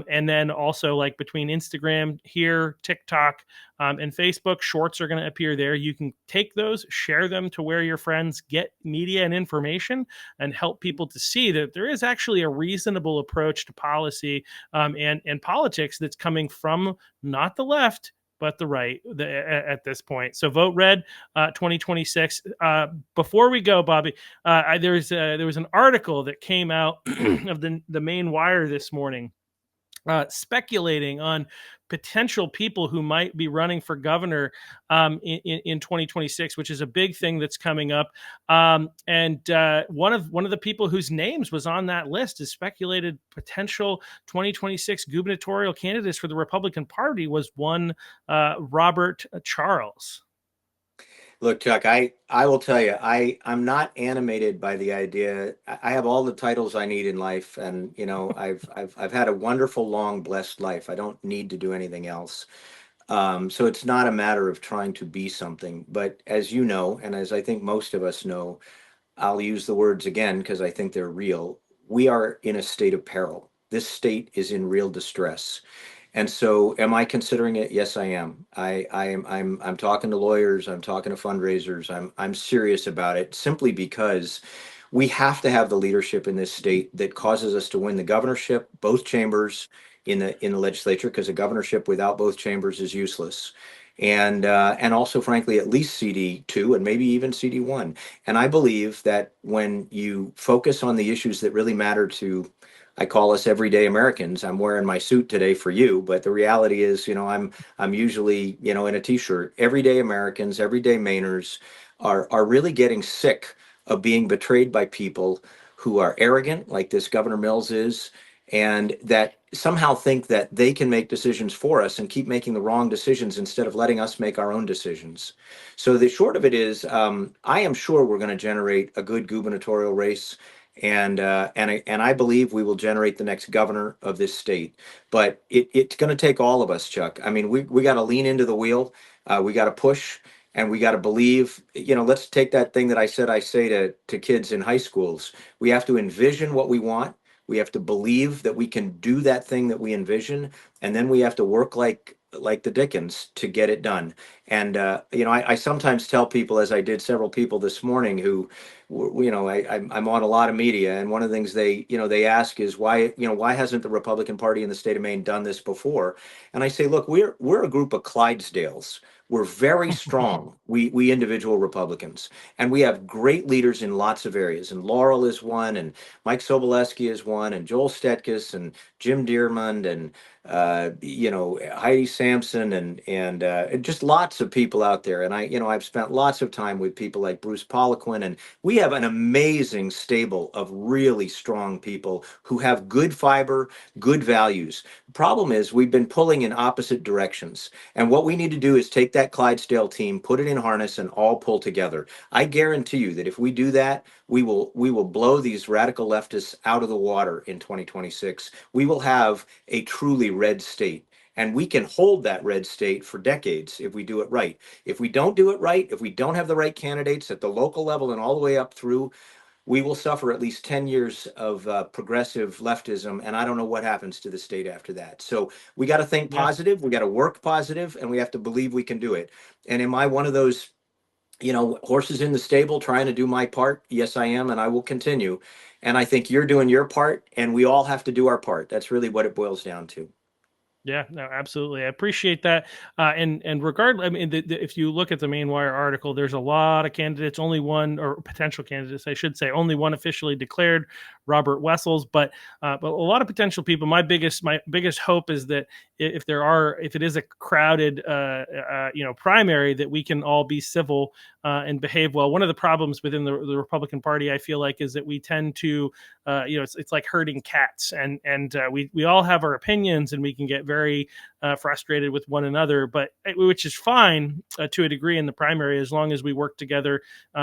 S1: And then also, like, between Instagram here, TikTok, and Facebook, shorts are going to appear there. You can take those, share them to where your friends get media and information, and help people to see that there is actually a reasonable approach to policy, and politics that's coming from not the left, but the right at this point. So vote red, 2026. Before we go, Bobby, there was an article that came out of the main wire this morning, speculating on potential people who might be running for governor in 2026, which is a big thing that's coming up. And one of the people whose names was on that list is speculated potential 2026 gubernatorial candidates for the Republican Party was one Robert Charles.
S2: Look, Chuck, I will tell you, I'm not animated by the idea. I have all the titles I need in life, and I've had a wonderful, long, blessed life. I don't need to do anything else. So it's not a matter of trying to be something. But as you know, and as I think most of us know, I'll use the words again because I think they're real. We are in a state of peril. This state is in real distress. And so, am I considering it? Yes, I am. I'm talking to lawyers. I'm talking to fundraisers. I'm serious about it simply because we have to have the leadership in this state that causes us to win the governorship, both chambers in the legislature, because a governorship without both chambers is useless. And also, frankly, at least CD2 and maybe even CD1. And I believe that when you focus on the issues that really matter to, I call us everyday Americans. I'm wearing my suit today for you, but the reality is, I'm usually, in a t-shirt. Everyday Americans, everyday Mainers are really getting sick of being betrayed by people who are arrogant, like this Governor Mills is, and that somehow think that they can make decisions for us and keep making the wrong decisions instead of letting us make our own decisions. So the short of it is, I am sure we're going to generate a good gubernatorial race, and I believe we will generate the next governor of this state. But it's going to take all of us, Chuck. I mean, we got to lean into the wheel. We got to push. And we got to believe, let's take that thing that I say to kids in high schools. We have to envision what we want. We have to believe that we can do that thing that we envision, and then we have to work like the Dickens to get it done. And I sometimes tell people, as I did several people this morning, who, I'm on a lot of media, and one of the things they ask is why hasn't the Republican Party in the state of Maine done this before? And I say, look, we're a group of Clydesdales. We're very strong, we individual Republicans, and we have great leaders in lots of areas. And Laurel is one, and Mike Sobolewski is one, and Joel Stetkes, and Jim Dearmond, and Heidi Sampson, and just lots of people out there. And I've spent lots of time with people like Bruce Poliquin, and we have an amazing stable of really strong people who have good fiber, good values. The problem is we've been pulling in opposite directions. And what we need to do is take that Clydesdale team, put it in harness, and all pull together. I guarantee you that if we do that, we will blow these radical leftists out of the water in 2026. We will have a truly red state. And we can hold that red state for decades if we do it right. If we don't do it right, if we don't have the right candidates at the local level and all the way up through, we will suffer at least 10 years of progressive leftism, and I don't know what happens to the state after that. So we got to think
S1: Yeah.
S2: positive, we got to work positive, and we have to believe we can do it. And am I one of those horses in the stable trying to do my part. Yes, I am, and I will continue. And I think you're doing your part, and we all have to do our part. That's really what it boils down to.
S1: Yeah, no, absolutely. I appreciate that. And regardless, I mean, if you look at the Main Wire article, there's a lot of candidates. Only one, or potential candidates, I should say, only one officially declared, Robert Wessels. But a lot of potential people. My biggest hope is that if it is a crowded, primary, that we can all be civil and behave well. One of the problems within the Republican Party, I feel like, is that we tend to it's like herding cats, and we all have our opinions, and we can get very frustrated with one another, but which is fine to a degree in the primary, as long as we work together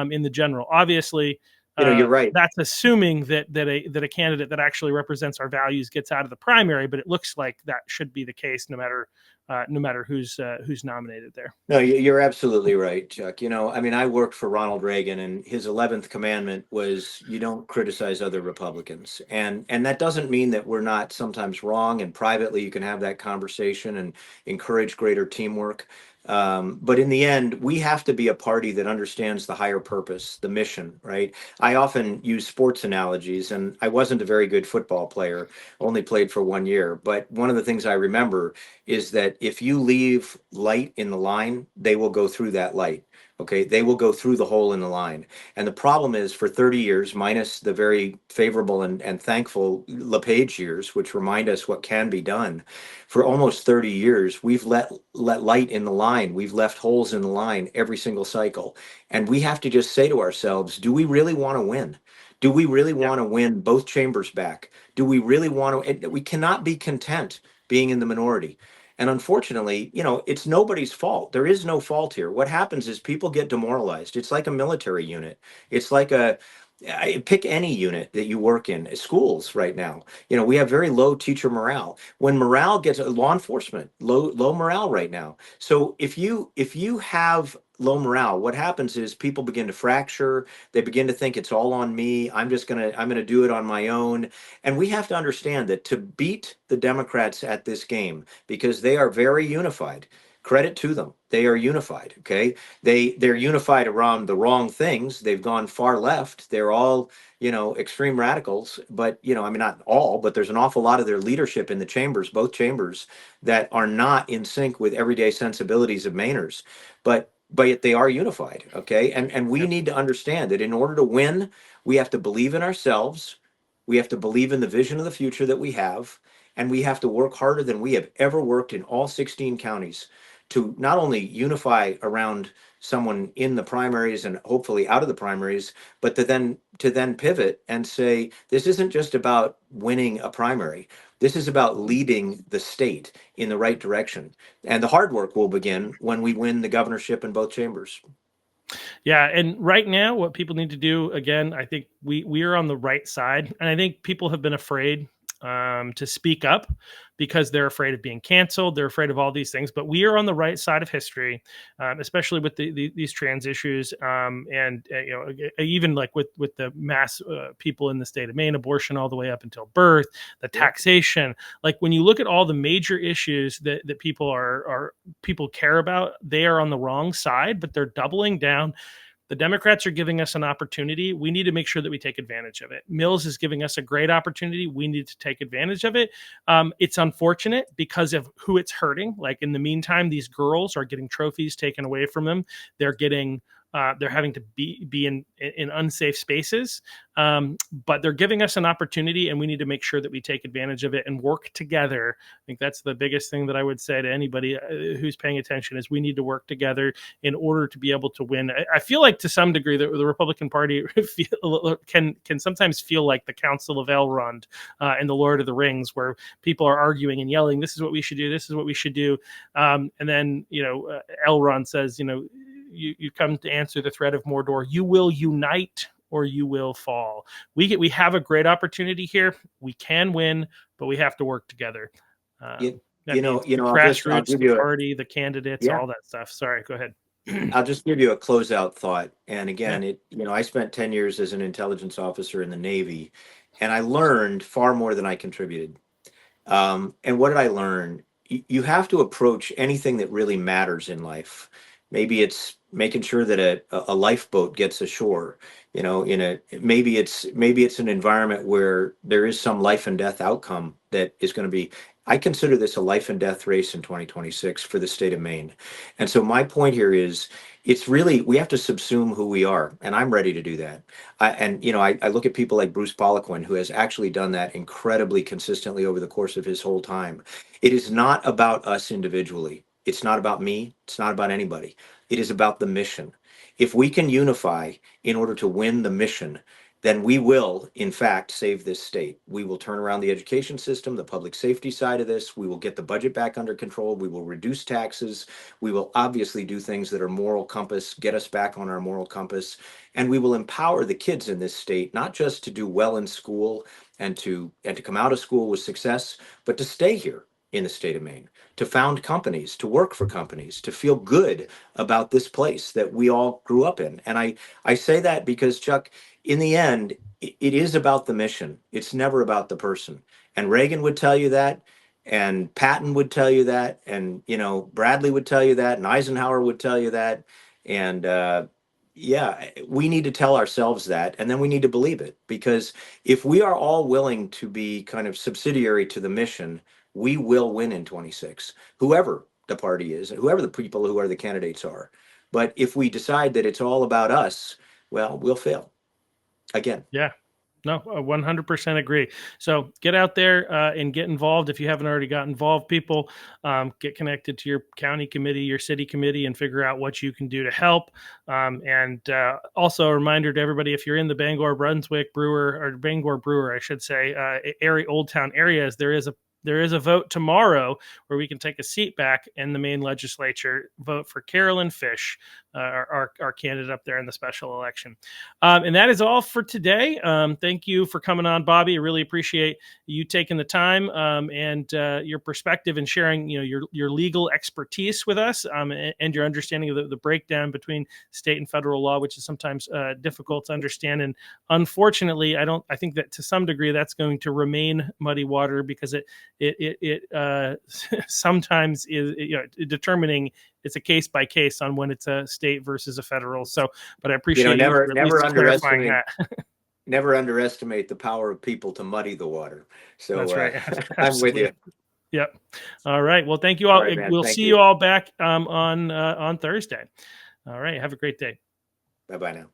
S1: in the general. Obviously,
S2: You're right.
S1: that's assuming that a candidate that actually represents our values gets out of the primary, but it looks like that should be the case, no matter who's nominated there.
S2: No, you're absolutely right, Chuck. I mean, I worked for Ronald Reagan, and his 11th commandment was you don't criticize other Republicans. And that doesn't mean that we're not sometimes wrong, and privately you can have that conversation and encourage greater teamwork. But in the end, we have to be a party that understands the higher purpose, the mission, right? I often use sports analogies, and I wasn't a very good football player, only played for 1 year. But one of the things I remember is that if you leave light in the line, they will go through that light. Okay, they will go through the hole in the line. And the problem is, for 30 years, minus the very favorable and thankful LePage years, which remind us what can be done, for almost 30 years, we've let light in the line. We've left holes in the line every single cycle. And we have to just say to ourselves, do we really want to win? Do we really
S1: Yeah.
S2: want to win both chambers back? Do we really want to? We cannot be content being in the minority. And unfortunately, it's nobody's fault. There is no fault here. What happens is people get demoralized. It's like a military unit. It's like pick any unit that you work in. Schools right now, we have very low teacher morale. When morale gets law enforcement, low morale right now. So if you have low morale, what happens is people begin to fracture. They begin to think it's all on me. I'm gonna do it on my own. And we have to understand that to beat the Democrats at this game, because they are very unified. Credit to them. They are unified. Okay. They're unified around the wrong things. They've gone far left. They're all, extreme radicals, but I mean, not all, but there's an awful lot of their leadership in the chambers, both chambers, that are not in sync with everyday sensibilities of Mainers. But yet they are unified. Okay. And we
S1: Yep.
S2: need to understand that in order to win, we have to believe in ourselves. We have to believe in the vision of the future that we have, and we have to work harder than we have ever worked in all 16 counties to not only unify around someone in the primaries and hopefully out of the primaries, but to then pivot and say, this isn't just about winning a primary. This is about leading the state in the right direction. And the hard work will begin when we win the governorship in both chambers.
S1: Yeah, and right now, what people need to do, again, I think we are on the right side, and I think people have been afraid to speak up because they're afraid of being canceled. They're afraid of all these things, but we are on the right side of history, especially with these trans issues, and even like with the mass people in the state of Maine, abortion all the way up until birth, the
S2: Yeah.
S1: taxation. Like when you look at all the major issues that people care about, they are on the wrong side, but they're doubling down. The Democrats are giving us an opportunity. We need to make sure that we take advantage of it. Mills is giving us a great opportunity. We need to take advantage of it. It's unfortunate because of who it's hurting. Like in the meantime, these girls are getting trophies taken away from them. They're having to be in unsafe spaces, but they're giving us an opportunity, and we need to make sure that we take advantage of it and work together. I think that's the biggest thing that I would say to anybody who's paying attention is we need to work together in order to be able to win. I feel like to some degree the Republican Party can sometimes feel like the Council of Elrond in the Lord of the Rings, where people are arguing and yelling, "This is what we should do. This is what we should do," and then Elrond says, you come to answer the threat of Mordor. You will unite or you will fall. We have a great opportunity here. We can win, but we have to work together.
S2: You,
S1: That
S2: you
S1: means
S2: know, you
S1: the
S2: know, I'll
S1: grassroots,
S2: give
S1: the
S2: you a,
S1: party, the candidates,
S2: yeah.
S1: all that stuff. Sorry, go ahead.
S2: I'll just give you a closeout thought. And
S1: Yeah.
S2: again, I spent 10 years as an intelligence officer in the Navy, and I learned far more than I contributed. And what did I learn? You have to approach anything that really matters in life. Maybe it's making sure that a lifeboat gets ashore, you know, in a, maybe it's an environment where there is some life and death outcome that is going to be, I consider this a life and death race in 2026 for the state of Maine. And so my point here is, it's really, we have to subsume who we are, and I'm ready to do that. And you know, I look at people like Bruce Poliquin, who has actually done that incredibly consistently over the course of his whole time. It is not about us individually. It's not about me. It's not about anybody. It is about the mission. If we can unify in order to win the mission, then we will, in fact, save this state. We will turn around the education system, the public safety side of this. We will get the budget back under control. We will reduce taxes. We will obviously do things that are moral compass, get us back on our moral compass. And we will empower the kids in this state, not just to do well in school and to come out of school with success, but to stay here in the state of Maine, to found companies, to work for companies, to feel good about this place that we all grew up in. And I say that because, Chuck, in the end, it is about the mission. It's never about the person. And Reagan would tell you that, and Patton would tell you that, and you know, Bradley would tell you that, and Eisenhower would tell you that. And yeah, we need to tell ourselves that, and then we need to believe it, because if we are all willing to be kind of subsidiary to the mission, we will win in 26, whoever the party is, whoever the people who are the candidates are. But if we decide that it's all about us, well, we'll fail again.
S1: Yeah. No, I 100% agree. So get out there and get involved. If you haven't already got involved, people, get connected to your county committee, your city committee, and figure out what you can do to help. And also a reminder to everybody, if you're in the Bangor Brunswick Brewer, or Bangor Brewer, I should say, area, Old Town areas, there is a vote tomorrow where we can take a seat back in the Maine legislature, vote for Carolyn Fish, our candidate up there in the special election. And that is all for today. Thank you for coming on, Bobby. I really appreciate you taking the time and your perspective and sharing, you know, your legal expertise with us, and your understanding of the breakdown between state and federal law, which is sometimes difficult to understand. And unfortunately, I think that to some degree that's going to remain muddy water, because it sometimes is, you know, determining, it's a case by case on when it's a state versus a federal. So, but I appreciate
S2: never underestimate never underestimate the power of people to muddy the water. So
S1: that's right.
S2: I'm with you.
S1: Yep. All right. Well, thank you all. Right, we'll see you all back on Thursday. All right. Have a great day.
S2: Bye-bye now.